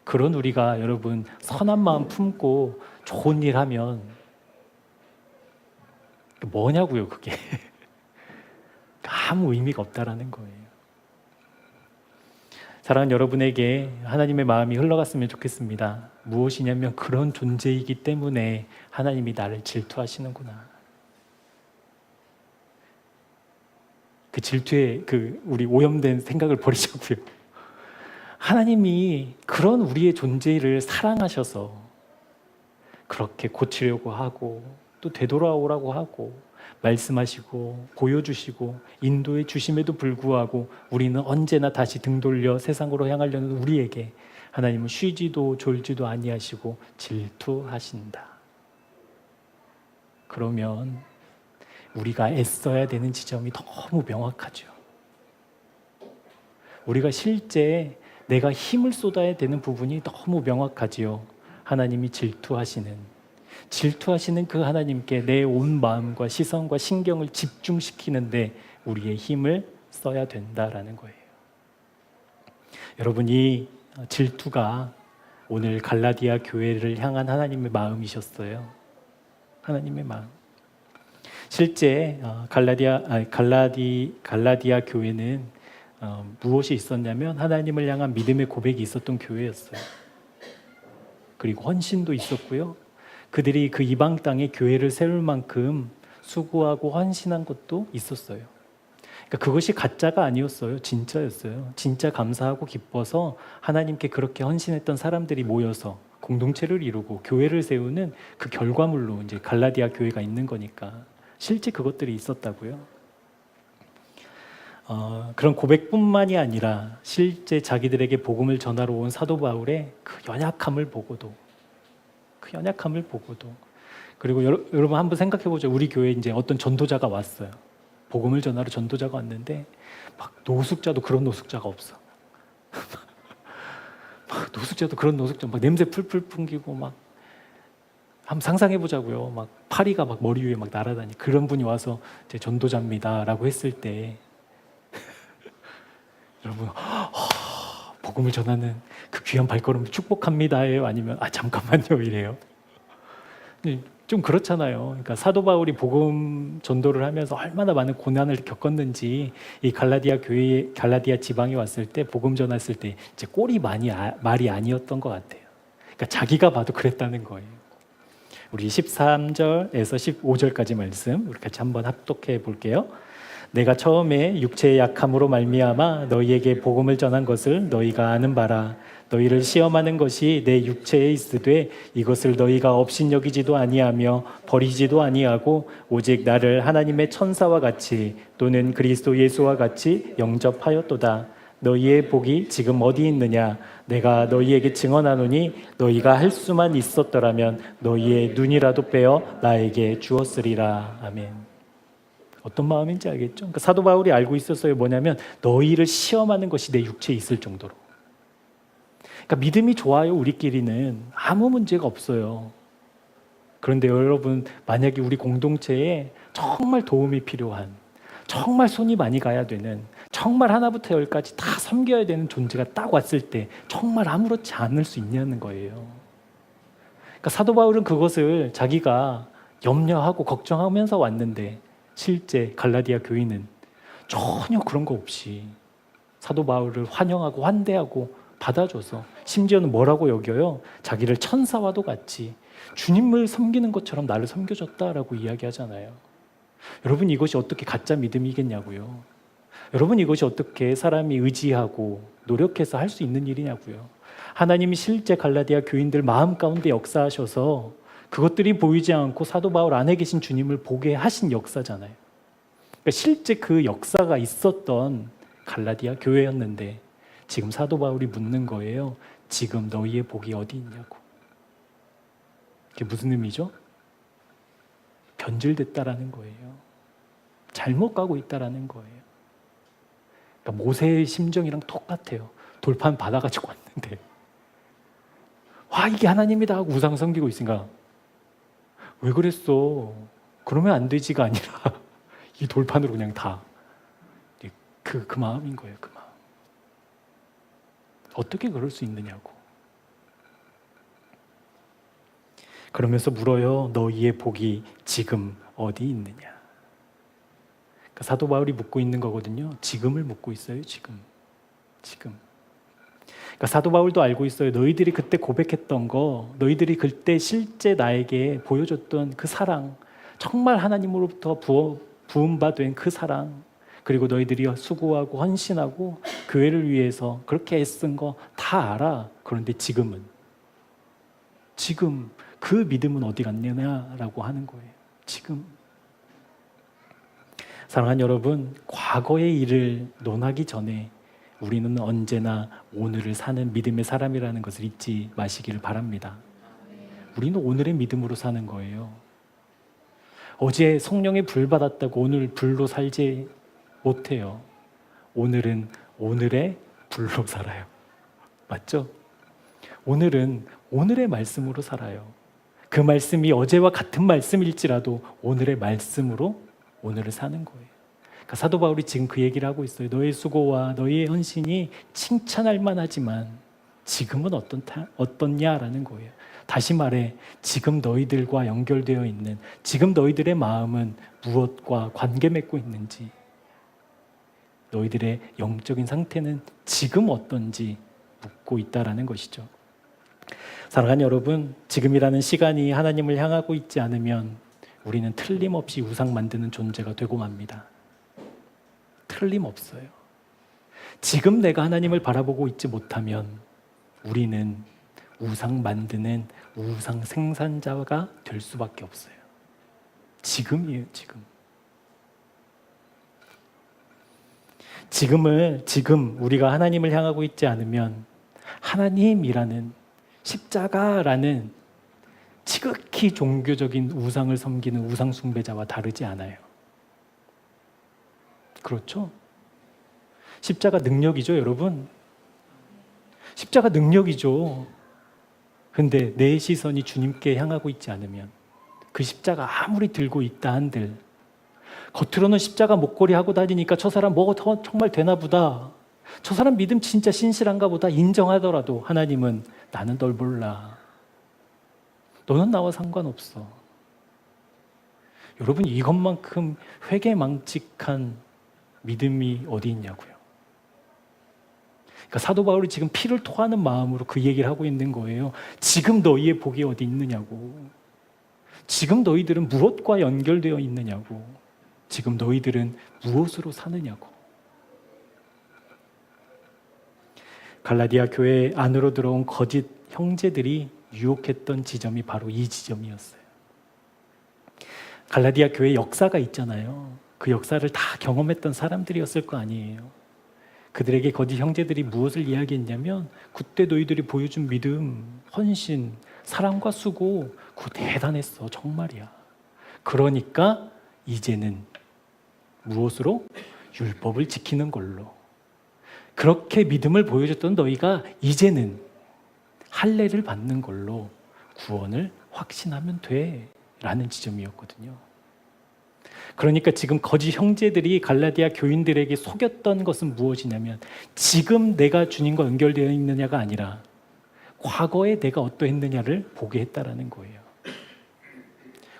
그런 우리가 여러분 선한 마음 품고 좋은 일 하면 뭐냐고요, 그게. 아무 의미가 없다라는 거예요. 사랑하는 여러분에게 하나님의 마음이 흘러갔으면 좋겠습니다. 무엇이냐면 그런 존재이기 때문에 하나님이 나를 질투하시는구나. 그 질투에 우리 오염된 생각을 버리자고요. 하나님이 그런 우리의 존재를 사랑하셔서 그렇게 고치려고 하고 또 되돌아오라고 하고 말씀하시고 보여주시고 인도해 주심에도 불구하고 우리는 언제나 다시 등 돌려 세상으로 향하려는 우리에게 하나님은 쉬지도 졸지도 아니하시고 질투하신다. 그러면 우리가 애써야 되는 지점이 너무 명확하죠. 우리가 실제 내가 힘을 쏟아야 되는 부분이 너무 명확하지요. 하나님이 질투하시는 그 하나님께 내 온 마음과 시선과 신경을 집중시키는데 우리의 힘을 써야 된다라는 거예요. 여러분, 이 질투가 오늘 갈라디아 교회를 향한 하나님의 마음이셨어요. 하나님의 마음. 실제 갈라디아 교회는 무엇이 있었냐면 하나님을 향한 믿음의 고백이 있었던 교회였어요. 그리고 헌신도 있었고요. 그들이 그 이방 땅에 교회를 세울 만큼 수고하고 헌신한 것도 있었어요. 그러니까 그것이 가짜가 아니었어요. 진짜였어요. 진짜 감사하고 기뻐서 하나님께 그렇게 헌신했던 사람들이 모여서 공동체를 이루고 교회를 세우는 그 결과물로 이제 갈라디아 교회가 있는 거니까 실제 그것들이 있었다고요. 그런 고백뿐만이 아니라 실제 자기들에게 복음을 전하러 온 사도 바울의 그 연약함을 보고도 그 연약함을 보고도. 그리고 여러분 한번 생각해 보죠. 우리 교회에 이제 어떤 전도자가 왔어요. 복음을 전하러 전도자가 왔는데 막 노숙자도 그런 노숙자가 없어. 막 노숙자도 그런 노숙자 막 냄새 풀풀 풍기고 막 한번 상상해 보자고요. 막 파리가 막 머리 위에 막 날아다니. 그런 분이 와서 제 전도자입니다라고 했을 때 여러분 복음을 전하는 그 귀한 발걸음 축복합니다예요? 아니면 잠깐만요 이래요? 좀 그렇잖아요. 그러니까 사도 바울이 복음 전도를 하면서 얼마나 많은 고난을 겪었는지 이 갈라디아 지방에 왔을 때 복음 전했을 때 이제 꼴이 말이 아니었던 것 같아요. 그러니까 자기가 봐도 그랬다는 거예요. 우리 13절에서 15절까지 말씀 우리 같이 한번 합독해 볼게요. 내가 처음에 육체의 약함으로 말미암아 너희에게 복음을 전한 것을 너희가 아는 바라. 너희를 시험하는 것이 내 육체에 있으되 이것을 너희가 업신여기지도 아니하며 버리지도 아니하고 오직 나를 하나님의 천사와 같이 또는 그리스도 예수와 같이 영접하였도다. 너희의 복이 지금 어디 있느냐? 내가 너희에게 증언하노니 너희가 할 수만 있었더라면 너희의 눈이라도 빼어 나에게 주었으리라. 아멘. 어떤 마음인지 알겠죠? 그러니까 사도 바울이 알고 있었어요. 뭐냐면 너희를 시험하는 것이 내 육체에 있을 정도로. 그러니까 믿음이 좋아요. 우리끼리는 아무 문제가 없어요. 그런데 여러분 만약에 우리 공동체에 정말 도움이 필요한, 정말 손이 많이 가야 되는, 정말 하나부터 열까지 다 섬겨야 되는 존재가 딱 왔을 때 정말 아무렇지 않을 수 있냐는 거예요. 그러니까 사도 바울은 그것을 자기가 염려하고 걱정하면서 왔는데 실제 갈라디아 교인은 전혀 그런 거 없이 사도 바울을 환영하고 환대하고 받아줘서 심지어는 뭐라고 여겨요? 자기를 천사와도 같이 주님을 섬기는 것처럼 나를 섬겨줬다라고 이야기하잖아요. 여러분 이것이 어떻게 가짜 믿음이겠냐고요. 여러분 이것이 어떻게 사람이 의지하고 노력해서 할 수 있는 일이냐고요. 하나님이 실제 갈라디아 교인들 마음 가운데 역사하셔서 그것들이 보이지 않고 사도 바울 안에 계신 주님을 보게 하신 역사잖아요. 그러니까 실제 그 역사가 있었던 갈라디아 교회였는데 지금 사도 바울이 묻는 거예요. 지금 너희의 복이 어디 있냐고. 그게 무슨 의미죠? 변질됐다라는 거예요. 잘못 가고 있다라는 거예요. 그러니까 모세의 심정이랑 똑같아요. 돌판 받아가지고 왔는데 와 이게 하나님이다 하고 우상 섬기고 있으니까 왜 그랬어? 그러면 안 되지가 아니라 이 돌판으로 그냥 다 그 마음인 거예요. 그 마음. 어떻게 그럴 수 있느냐고. 그러면서 물어요. 너희의 복이 지금 어디 있느냐. 그러니까 사도 바울이 묻고 있는 거거든요. 지금을 묻고 있어요. 지금. 그러니까 사도 바울도 알고 있어요. 너희들이 그때 고백했던 거, 너희들이 그때 실제 나에게 보여줬던 그 사랑, 정말 하나님으로부터 부음받은 그 사랑, 그리고 너희들이 수고하고 헌신하고 교회를 위해서 그렇게 애쓴 거 다 알아. 그런데 지금 그 믿음은 어디 갔냐라고 하는 거예요. 지금. 사랑하는 여러분, 과거의 일을 논하기 전에 우리는 언제나 오늘을 사는 믿음의 사람이라는 것을 잊지 마시기를 바랍니다. 우리는 오늘의 믿음으로 사는 거예요. 어제 성령의 불 받았다고 오늘 불로 살지 못해요. 오늘은 오늘의 불로 살아요. 맞죠? 오늘은 오늘의 말씀으로 살아요. 그 말씀이 어제와 같은 말씀일지라도 오늘의 말씀으로 오늘을 사는 거예요. 그러니까 사도 바울이 지금 그 얘기를 하고 있어요. 너의 수고와 너의 헌신이 칭찬할 만하지만 지금은 어떻냐라는 거예요. 다시 말해 지금 너희들과 연결되어 있는 지금 너희들의 마음은 무엇과 관계 맺고 있는지 너희들의 영적인 상태는 지금 어떤지 묻고 있다라는 것이죠. 사랑하는 여러분, 지금이라는 시간이 하나님을 향하고 있지 않으면 우리는 틀림없이 우상 만드는 존재가 되고 맙니다. 틀림없어요. 지금 내가 하나님을 바라보고 있지 못하면 우리는 우상 만드는 우상 생산자가 될 수밖에 없어요. 지금이에요, 지금. 지금 우리가 하나님을 향하고 있지 않으면 하나님이라는 십자가라는 지극히 종교적인 우상을 섬기는 우상 숭배자와 다르지 않아요. 그렇죠? 십자가 능력이죠, 여러분. 십자가 능력이죠. 근데 내 시선이 주님께 향하고 있지 않으면, 그 십자가 아무리 들고 있다 한들, 겉으로는 십자가 목걸이 하고 다니니까 저 사람 뭐 정말 되나 보다, 저 사람 믿음 진짜 신실한가 보다 인정하더라도 하나님은 나는 널 몰라. 너는 나와 상관없어. 여러분, 이것만큼 회개망측한 믿음이 어디 있냐고요. 그러니까 사도 바울이 지금 피를 토하는 마음으로 그 얘기를 하고 있는 거예요. 지금 너희의 복이 어디 있느냐고. 지금 너희들은 무엇과 연결되어 있느냐고. 지금 너희들은 무엇으로 사느냐고. 갈라디아 교회 안으로 들어온 거짓 형제들이 유혹했던 지점이 바로 이 지점이었어요. 갈라디아 교회 역사가 있잖아요. 그 역사를 다 경험했던 사람들이었을 거 아니에요. 그들에게 거짓 형제들이 무엇을 이야기했냐면, 그때 너희들이 보여준 믿음, 헌신, 사랑과 수고, 그거 대단했어. 정말이야. 그러니까 이제는 무엇으로? 율법을 지키는 걸로. 그렇게 믿음을 보여줬던 너희가 이제는 할례를 받는 걸로 구원을 확신하면 돼 라는 지점이었거든요. 그러니까 지금 거짓 형제들이 갈라디아 교인들에게 속였던 것은 무엇이냐면, 지금 내가 주님과 연결되어 있느냐가 아니라 과거에 내가 어떠했느냐를 보게 했다라는 거예요.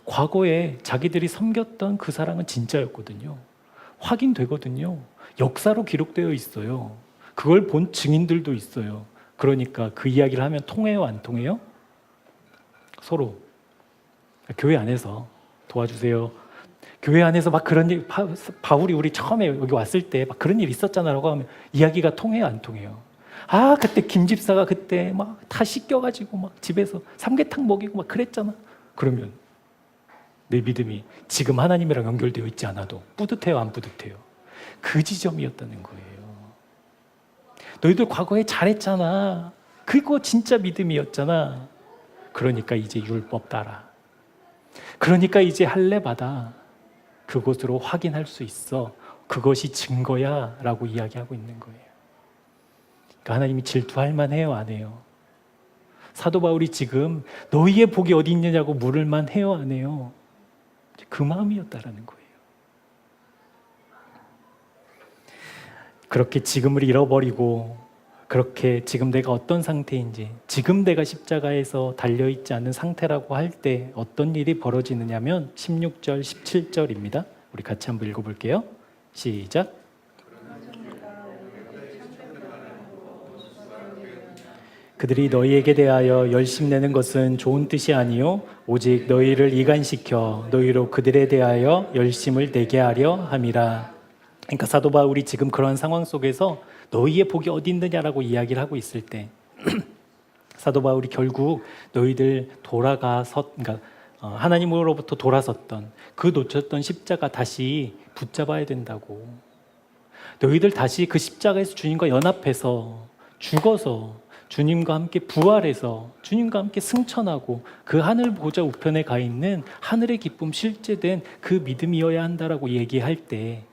과거에 자기들이 섬겼던 그 사랑은 진짜였거든요. 확인되거든요. 역사로 기록되어 있어요. 그걸 본 증인들도 있어요. 그러니까 그 이야기를 하면 통해요, 안 통해요? 서로 교회 안에서 도와주세요. 교회 안에서 막 그런 일, 바울이 우리 처음에 여기 왔을 때 막 그런 일 있었잖아라고 하면 이야기가 통해요, 안 통해요? 아, 그때 김 집사가 그때 막 다 씻겨가지고 막 집에서 삼계탕 먹이고 막 그랬잖아. 그러면 내 믿음이 지금 하나님이랑 연결되어 있지 않아도 뿌듯해요, 안 뿌듯해요? 그 지점이었다는 거예요. 너희들 과거에 잘했잖아. 그거 진짜 믿음이었잖아. 그러니까 이제 율법 따라. 그러니까 이제 할례 받아. 그것으로 확인할 수 있어. 그것이 증거야 라고 이야기하고 있는 거예요. 그러니까 하나님이 질투할 만해요, 안 해요? 사도 바울이 지금 너희의 복이 어디 있느냐고 물을 만해요, 안 해요? 그 마음이었다라는 거예요. 그렇게 지금을 잃어버리고, 그렇게 지금 내가 어떤 상태인지, 지금 내가 십자가에서 달려있지 않은 상태라고 할 때 어떤 일이 벌어지느냐면 16절, 17절입니다. 우리 같이 한번 읽어볼게요. 시작. 그들이 너희에게 대하여 열심내는 것은 좋은 뜻이 아니요 오직 너희를 이간시켜 너희로 그들에 대하여 열심을 내게 하려 함이라. 그러니까 사도 바울이 지금 그런 상황 속에서 너희의 복이 어디 있느냐라고 이야기를 하고 있을 때 사도 바울이 결국 너희들 그러니까 하나님으로부터 돌아섰던 그 놓쳤던 십자가 다시 붙잡아야 된다고. 너희들 다시 그 십자가에서 주님과 연합해서 죽어서 주님과 함께 부활해서 주님과 함께 승천하고 그 하늘 보좌 우편에 가 있는 하늘의 기쁨 실제된 그 믿음이어야 한다라고 얘기할 때,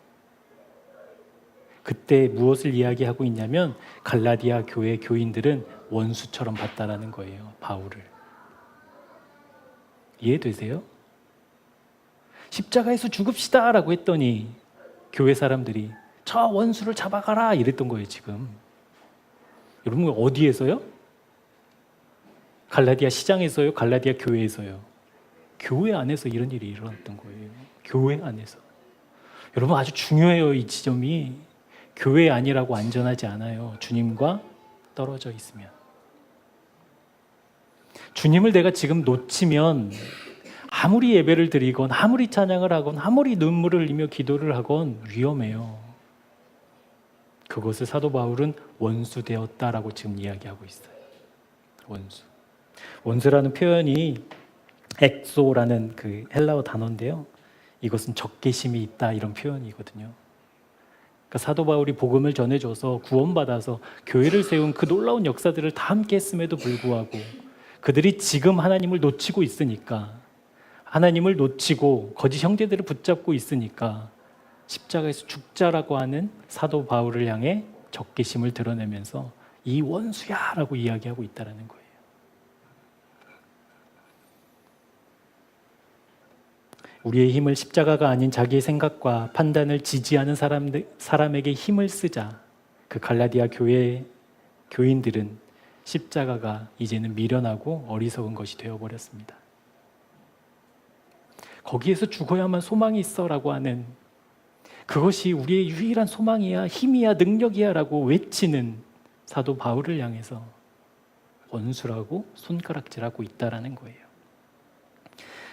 그때 무엇을 이야기하고 있냐면 갈라디아 교회 교인들은 원수처럼 봤다라는 거예요, 바울을. 이해되세요? 십자가에서 죽읍시다 라고 했더니 교회 사람들이 저 원수를 잡아가라 이랬던 거예요. 지금 여러분, 어디에서요? 갈라디아 시장에서요? 갈라디아 교회에서요? 교회 안에서 이런 일이 일어났던 거예요. 교회 안에서. 여러분, 아주 중요해요. 이 지점이. 교회 아니라고 안전하지 않아요. 주님과 떨어져 있으면. 주님을 내가 지금 놓치면 아무리 예배를 드리건 아무리 찬양을 하건 아무리 눈물을 흘리며 기도를 하건 위험해요. 그것을 사도 바울은 원수 되었다라고 지금 이야기하고 있어요. 원수. 원수라는 표현이 엑소라는 그 헬라어 단어인데요. 이것은 적개심이 있다 이런 표현이거든요. 그러니까 사도 바울이 복음을 전해줘서 구원받아서 교회를 세운 그 놀라운 역사들을 다 함께 했음에도 불구하고 그들이 지금 하나님을 놓치고 있으니까, 하나님을 놓치고 거짓 형제들을 붙잡고 있으니까 십자가에서 죽자라고 하는 사도 바울을 향해 적개심을 드러내면서 이 원수야 라고 이야기하고 있다는 거예요. 우리의 힘을 십자가가 아닌 자기의 생각과 판단을 지지하는 사람에게 힘을 쓰자. 그 갈라디아 교인들은 십자가가 이제는 미련하고 어리석은 것이 되어버렸습니다. 거기에서 죽어야만 소망이 있어 라고 하는, 그것이 우리의 유일한 소망이야, 힘이야, 능력이야 라고 외치는 사도 바울을 향해서 원수라고 손가락질하고 있다는 거예요.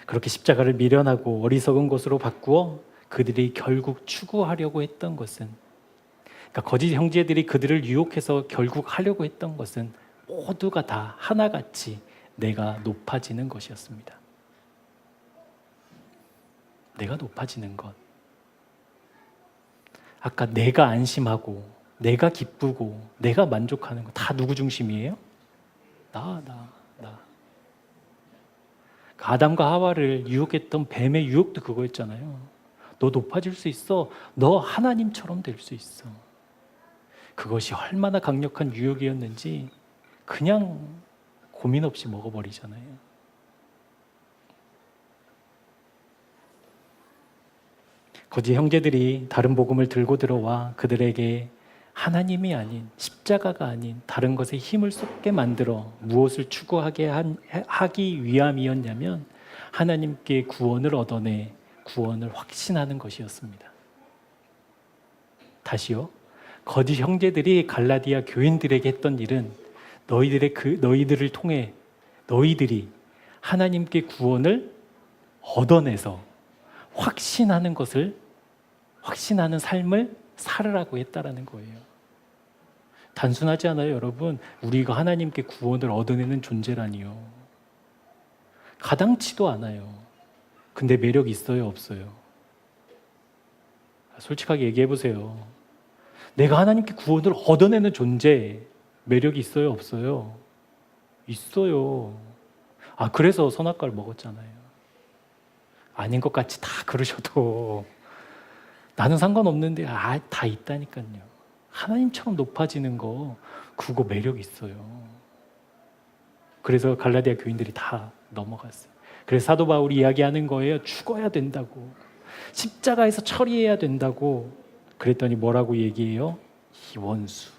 그렇게 십자가를 미련하고 어리석은 것으로 바꾸어 그들이 결국 추구하려고 했던 것은, 그러니까 거짓 형제들이 그들을 유혹해서 결국 하려고 했던 것은 모두가 다 하나같이 내가 높아지는 것이었습니다. 내가 높아지는 것. 아까 내가 안심하고 내가 기쁘고 내가 만족하는 거 다 누구 중심이에요? 나. 아담과 하와를 유혹했던 뱀의 유혹도 그거였잖아요. 너 높아질 수 있어. 너 하나님처럼 될 수 있어. 그것이 얼마나 강력한 유혹이었는지 그냥 고민 없이 먹어버리잖아요. 거짓 형제들이 다른 복음을 들고 들어와 그들에게 하나님이 아닌, 십자가가 아닌 다른 것에 힘을 쏟게 만들어 무엇을 추구하게 하기 위함이었냐면 하나님께 구원을 얻어내 구원을 확신하는 것이었습니다. 다시요. 거짓 형제들이 갈라디아 교인들에게 했던 일은 너희들을 통해 너희들이 하나님께 구원을 얻어내서 확신하는 삶을 살으라고 했다라는 거예요. 단순하지 않아요, 여러분? 우리가 하나님께 구원을 얻어내는 존재라니요. 가당치도 않아요. 근데 매력 있어요, 없어요? 솔직하게 얘기해 보세요. 내가 하나님께 구원을 얻어내는 존재, 매력이 있어요, 없어요? 있어요. 그래서 선악과를 먹었잖아요. 아닌 것 같이 다 그러셔도 나는 상관없는데 다 있다니까요. 하나님처럼 높아지는 거 그거 매력 있어요. 그래서 갈라디아 교인들이 다 넘어갔어요. 그래서 사도 바울이 이야기하는 거예요. 죽어야 된다고. 십자가에서 처리해야 된다고. 그랬더니 뭐라고 얘기해요? 이 원수.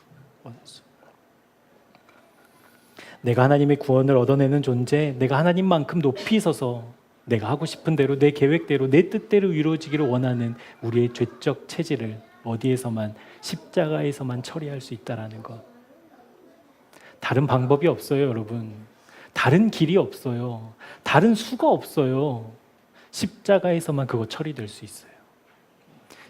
내가 하나님의 구원을 얻어내는 존재, 내가 하나님만큼 높이 서서 내가 하고 싶은 대로 내 계획대로 내 뜻대로 이루어지기를 원하는 우리의 죄적 체질을 어디에서만, 십자가에서만 처리할 수 있다는 것. 다른 방법이 없어요, 여러분. 다른 길이 없어요. 다른 수가 없어요. 십자가에서만 그거 처리될 수 있어요.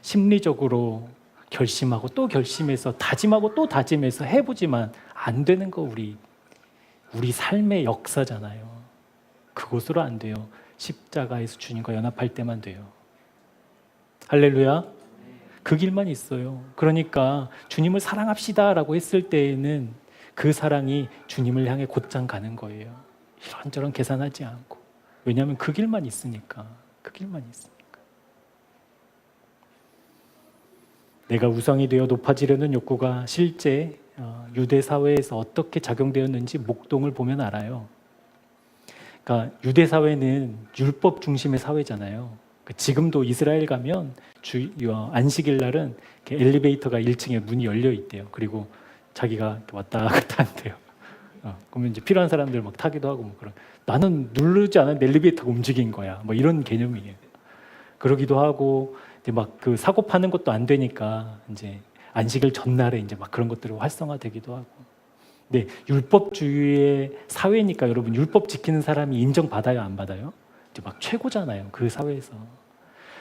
심리적으로 결심하고 또 결심해서 다짐하고 또 다짐해서 해보지만 안 되는 거 우리 삶의 역사잖아요. 그것으로 안 돼요. 십자가에서 주님과 연합할 때만 돼요. 할렐루야. 그 길만 있어요. 그러니까 주님을 사랑합시다라고 했을 때에는 그 사랑이 주님을 향해 곧장 가는 거예요. 이런저런 계산하지 않고. 왜냐하면 그 길만 있으니까. 내가 우상이 되어 높아지려는 욕구가 실제 유대 사회에서 어떻게 작용되었는지 목동을 보면 알아요. 그러니까 유대 사회는 율법 중심의 사회잖아요. 지금도 이스라엘 가면 안식일 날은 엘리베이터가 1층에 문이 열려 있대요. 그리고 자기가 왔다 갔다 한대요. 그러면 이제 필요한 사람들 막 타기도 하고 뭐 그런. 나는 누르지 않았는데 엘리베이터가 움직인 거야. 뭐 이런 개념이에요. 그러기도 하고 이제 막 그 사고 파는 것도 안 되니까 이제 안식일 전날에 이제 막 그런 것들이 활성화되기도 하고. 근데 율법주의의 사회니까 여러분 율법 지키는 사람이 인정받아요, 안 받아요? 이제 막 최고잖아요, 그 사회에서.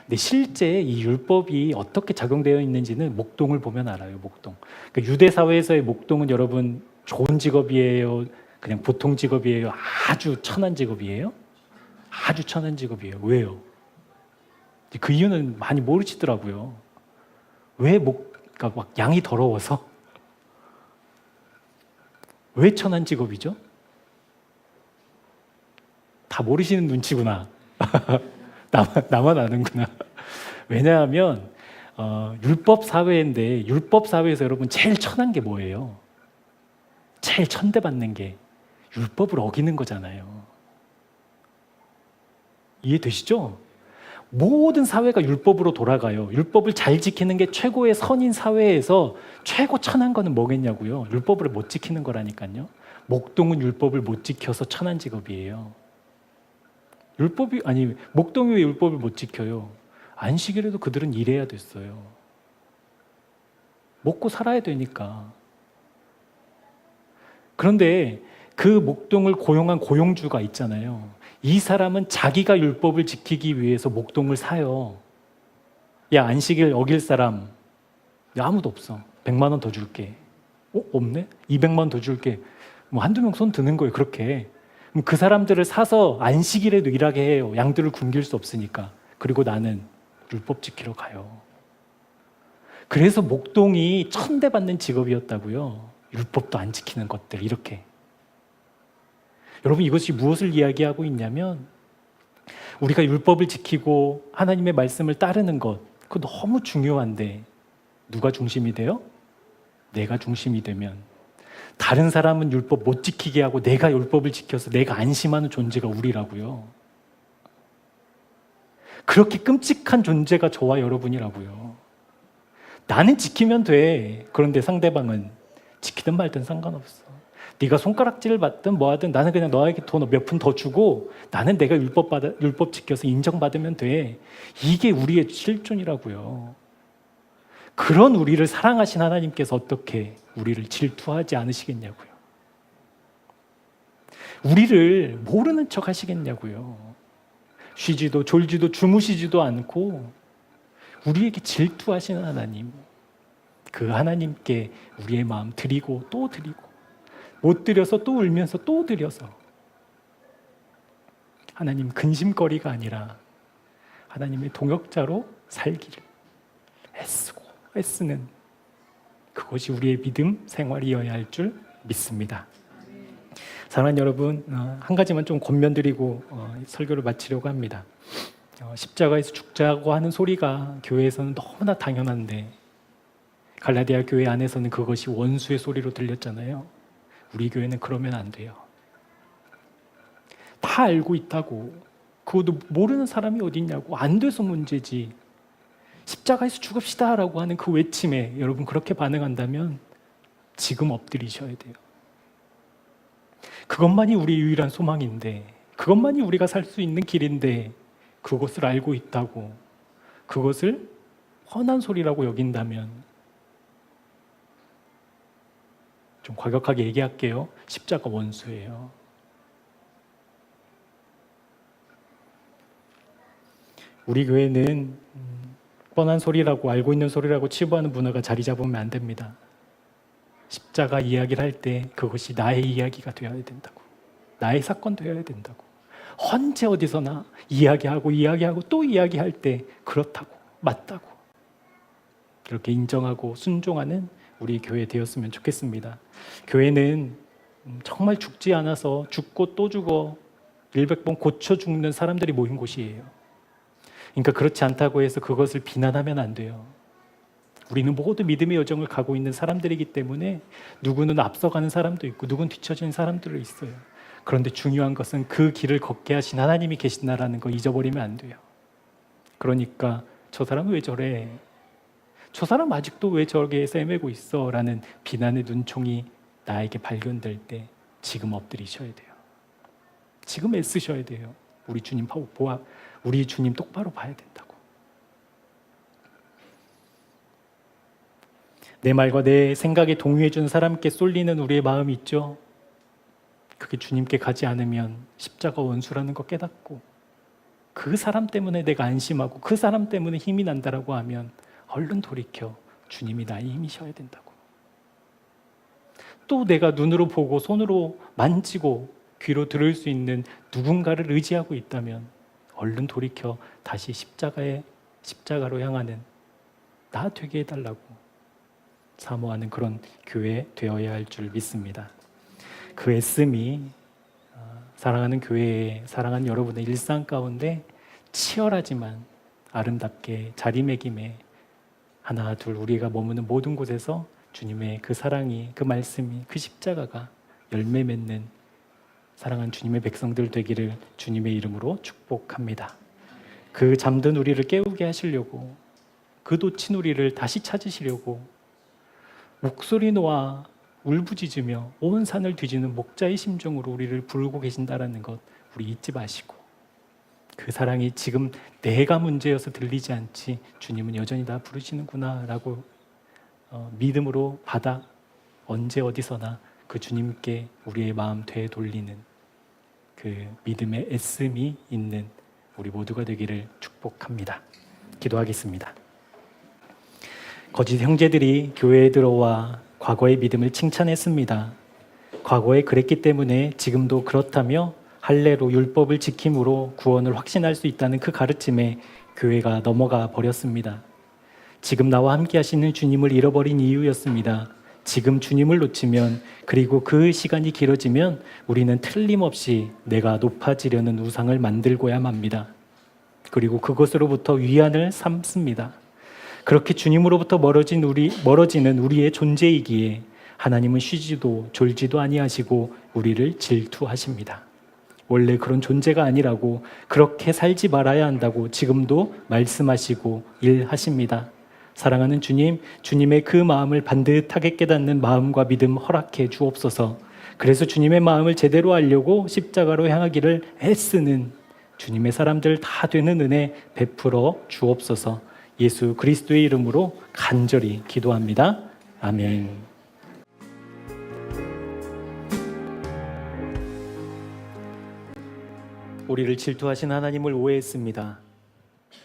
근데 실제 이 율법이 어떻게 작용되어 있는지는 목동을 보면 알아요. 목동. 그러니까 유대 사회에서의 목동은 여러분 좋은 직업이에요? 그냥 보통 직업이에요? 아주 천한 직업이에요? 아주 천한 직업이에요. 왜요? 그 이유는 많이 모르시더라고요. 그러니까 막 양이 더러워서? 왜 천한 직업이죠? 다 모르시는 눈치구나. 나만 아는구나. 왜냐하면 율법 사회인데 율법 사회에서 여러분 제일 천한 게 뭐예요? 제일 천대받는 게 율법을 어기는 거잖아요. 이해되시죠? 모든 사회가 율법으로 돌아가요. 율법을 잘 지키는 게 최고의 선인 사회에서 최고 천한 거는 뭐겠냐고요? 율법을 못 지키는 거라니까요. 목동은 율법을 못 지켜서 천한 직업이에요. 목동이 왜 율법을 못 지켜요? 안식일에도 그들은 일해야 됐어요. 먹고 살아야 되니까. 그런데 그 목동을 고용한 고용주가 있잖아요. 이 사람은 자기가 율법을 지키기 위해서 목동을 사요. 야, 안식일 어길 사람. 야, 아무도 없어. 100만 원 더 줄게. 없네? 200만 원 더 줄게. 뭐 한두 명 손 드는 거예요, 그렇게. 그럼 그 사람들을 사서 안식일에도 일하게 해요. 양들을 굶길 수 없으니까. 그리고 나는 율법 지키러 가요. 그래서 목동이 천대받는 직업이었다고요. 율법도 안 지키는 것들, 이렇게. 여러분, 이것이 무엇을 이야기하고 있냐면 우리가 율법을 지키고 하나님의 말씀을 따르는 것, 그거 너무 중요한데 누가 중심이 돼요? 내가 중심이 되면 다른 사람은 율법 못 지키게 하고 내가 율법을 지켜서 내가 안심하는 존재가 우리라고요. 그렇게 끔찍한 존재가 저와 여러분이라고요. 나는 지키면 돼. 그런데 상대방은 지키든 말든 상관없어. 네가 손가락질을 받든 뭐하든 나는 그냥 너에게 돈 몇 푼 더 주고 나는 내가 율법 지켜서 인정받으면 돼. 이게 우리의 실존이라고요. 그런 우리를 사랑하신 하나님께서 어떻게 우리를 질투하지 않으시겠냐고요. 우리를 모르는 척 하시겠냐고요. 쉬지도 졸지도 주무시지도 않고 우리에게 질투하시는 하나님, 그 하나님께 우리의 마음 드리고 또 드리고 못 드려서 또 울면서 또 드려서 하나님 근심거리가 아니라 하나님의 동역자로 살기를 애쓰는 그것이 우리의 믿음 생활이어야 할 줄 믿습니다. 사랑하는 여러분, 한 가지만 좀 권면드리고 설교를 마치려고 합니다. 십자가에서 죽자고 하는 소리가 교회에서는 너무나 당연한데 갈라디아 교회 안에서는 그것이 원수의 소리로 들렸잖아요. 우리 교회는 그러면 안 돼요. 다 알고 있다고. 그것도 모르는 사람이 어디 있냐고. 안 돼서 문제지. 십자가에서 죽읍시다 라고 하는 그 외침에 여러분 그렇게 반응한다면 지금 엎드리셔야 돼요. 그것만이 우리의 유일한 소망인데, 그것만이 우리가 살 수 있는 길인데 그것을 알고 있다고 그것을 뻔한 소리라고 여긴다면 좀 과격하게 얘기할게요. 십자가 원수예요. 우리 교회는 뻔한 소리라고 알고 있는 소리라고 치부하는 문화가 자리 잡으면 안 됩니다. 십자가 이야기를 할 때 그것이 나의 이야기가 되어야 된다고. 나의 사건 되어야 된다고. 언제 어디서나 이야기하고 또 이야기할 때 그렇다고, 맞다고 이렇게 인정하고 순종하는 우리 교회 되었으면 좋겠습니다. 교회는 정말 죽지 않아서 죽고 또 죽어 100번 고쳐 죽는 사람들이 모인 곳이에요. 그러니까 그렇지 않다고 해서 그것을 비난하면 안 돼요. 우리는 모두 믿음의 여정을 가고 있는 사람들이기 때문에 누구는 앞서가는 사람도 있고 누구는 뒤처지는 사람들도 있어요. 그런데 중요한 것은 그 길을 걷게 하신 하나님이 계신다라는 거 잊어버리면 안 돼요. 그러니까 저 사람은 왜 저래? 저 사람 아직도 왜 저렇게 헤매고 있어? 라는 비난의 눈총이 나에게 발견될 때 지금 엎드리셔야 돼요. 지금 애쓰셔야 돼요. 우리 주님 똑바로 봐야 된다고. 내 말과 내 생각에 동의해 주는 사람께 쏠리는 우리의 마음이 있죠. 그게 주님께 가지 않으면 십자가 원수라는 거 깨닫고 그 사람 때문에 내가 안심하고 그 사람 때문에 힘이 난다라고 하면 얼른 돌이켜 주님이 나의 힘이셔야 된다고. 또 내가 눈으로 보고 손으로 만지고 귀로 들을 수 있는 누군가를 의지하고 있다면 얼른 돌이켜 다시 십자가로 향하는 나 되게 해달라고 사모하는 그런 교회 되어야 할 줄 믿습니다. 그 애씀이 사랑하는 교회에 사랑하는 여러분의 일상 가운데 치열하지만 아름답게 자리매김에 하나 둘 우리가 머무는 모든 곳에서 주님의 그 사랑이, 그 말씀이, 그 십자가가 열매 맺는 사랑하는 주님의 백성들 되기를 주님의 이름으로 축복합니다. 그 잠든 우리를 깨우게 하시려고, 그 놓친 우리를 다시 찾으시려고 목소리 놓아 울부짖으며 온 산을 뒤지는 목자의 심정으로 우리를 부르고 계신다라는 것 우리 잊지 마시고, 그 사랑이 지금 내가 문제여서 들리지 않지 주님은 여전히 나 부르시는구나 라고 믿음으로 받아 언제 어디서나 그 주님께 우리의 마음 되돌리는 그 믿음의 애씀이 있는 우리 모두가 되기를 축복합니다. 기도하겠습니다. 거짓 형제들이 교회에 들어와 과거의 믿음을 칭찬했습니다. 과거에 그랬기 때문에 지금도 그렇다며 할례로 율법을 지킴으로 구원을 확신할 수 있다는 그 가르침에 교회가 넘어가 버렸습니다. 지금 나와 함께 하시는 주님을 잃어버린 이유였습니다. 지금 주님을 놓치면, 그리고 그 시간이 길어지면 우리는 틀림없이 내가 높아지려는 우상을 만들고야 맙니다. 그리고 그것으로부터 위안을 삼습니다. 그렇게 주님으로부터 멀어지는 우리의 존재이기에 하나님은 쉬지도 졸지도 아니하시고 우리를 질투하십니다. 원래 그런 존재가 아니라고, 그렇게 살지 말아야 한다고 지금도 말씀하시고 일하십니다. 사랑하는 주님, 주님의 그 마음을 반듯하게 깨닫는 마음과 믿음 허락해 주옵소서. 그래서 주님의 마음을 제대로 알려고 십자가로 향하기를 애쓰는 주님의 사람들 다 되는 은혜 베풀어 주옵소서. 예수 그리스도의 이름으로 간절히 기도합니다. 아멘. 우리를 질투하신 하나님을 오해했습니다.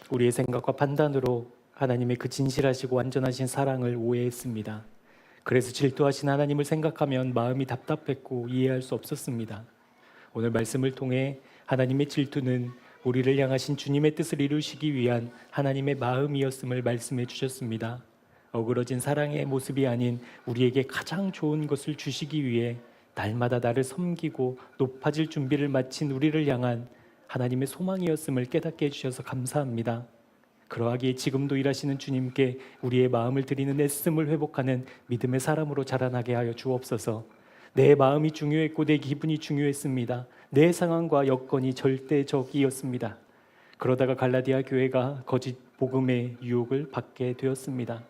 우리의 생각과 판단으로 하나님의 그 진실하시고 완전하신 사랑을 오해했습니다. 그래서 질투하신 하나님을 생각하면 마음이 답답했고 이해할 수 없었습니다. 오늘 말씀을 통해 하나님의 질투는 우리를 향하신 주님의 뜻을 이루시기 위한 하나님의 마음이었음을 말씀해 주셨습니다. 어그러진 사랑의 모습이 아닌 우리에게 가장 좋은 것을 주시기 위해 날마다 나를 섬기고 높아질 준비를 마친 우리를 향한 하나님의 소망이었음을 깨닫게 해주셔서 감사합니다. 그러하기에 지금도 일하시는 주님께 우리의 마음을 드리는 애씀을 회복하는 믿음의 사람으로 자라나게 하여 주옵소서. 내 마음이 중요했고 내 기분이 중요했습니다. 내 상황과 여건이 절대적이었습니다. 그러다가 갈라디아 교회가 거짓 복음의 유혹을 받게 되었습니다.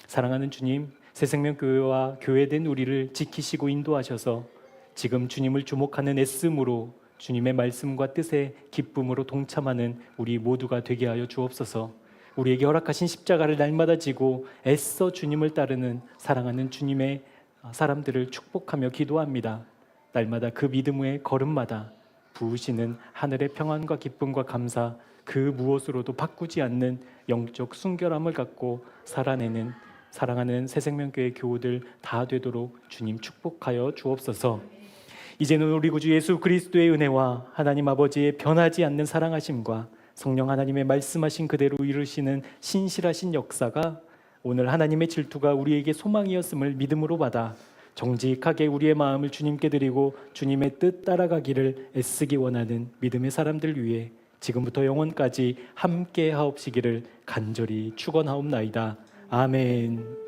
사랑하는 주님, 새생명교회와 교회된 우리를 지키시고 인도하셔서 지금 주님을 주목하는 애씀으로 주님의 말씀과 뜻에 기쁨으로 동참하는 우리 모두가 되게 하여 주옵소서. 우리에게 허락하신 십자가를 날마다 지고 애써 주님을 따르는 사랑하는 주님의 사람들을 축복하며 기도합니다. 날마다 그 믿음의 걸음마다 부으시는 하늘의 평안과 기쁨과 감사, 그 무엇으로도 바꾸지 않는 영적 순결함을 갖고 살아내는 사랑하는 새생명교회 교우들 다 되도록 주님 축복하여 주옵소서. 이제는 우리 구주 예수 그리스도의 은혜와 하나님 아버지의 변하지 않는 사랑하심과 성령 하나님의 말씀하신 그대로 이루시는 신실하신 역사가 오늘 하나님의 질투가 우리에게 소망이었음을 믿음으로 받아 정직하게 우리의 마음을 주님께 드리고 주님의 뜻 따라가기를 애쓰기 원하는 믿음의 사람들 위해 지금부터 영원까지 함께 하옵시기를 간절히 축원하옵나이다. 아멘.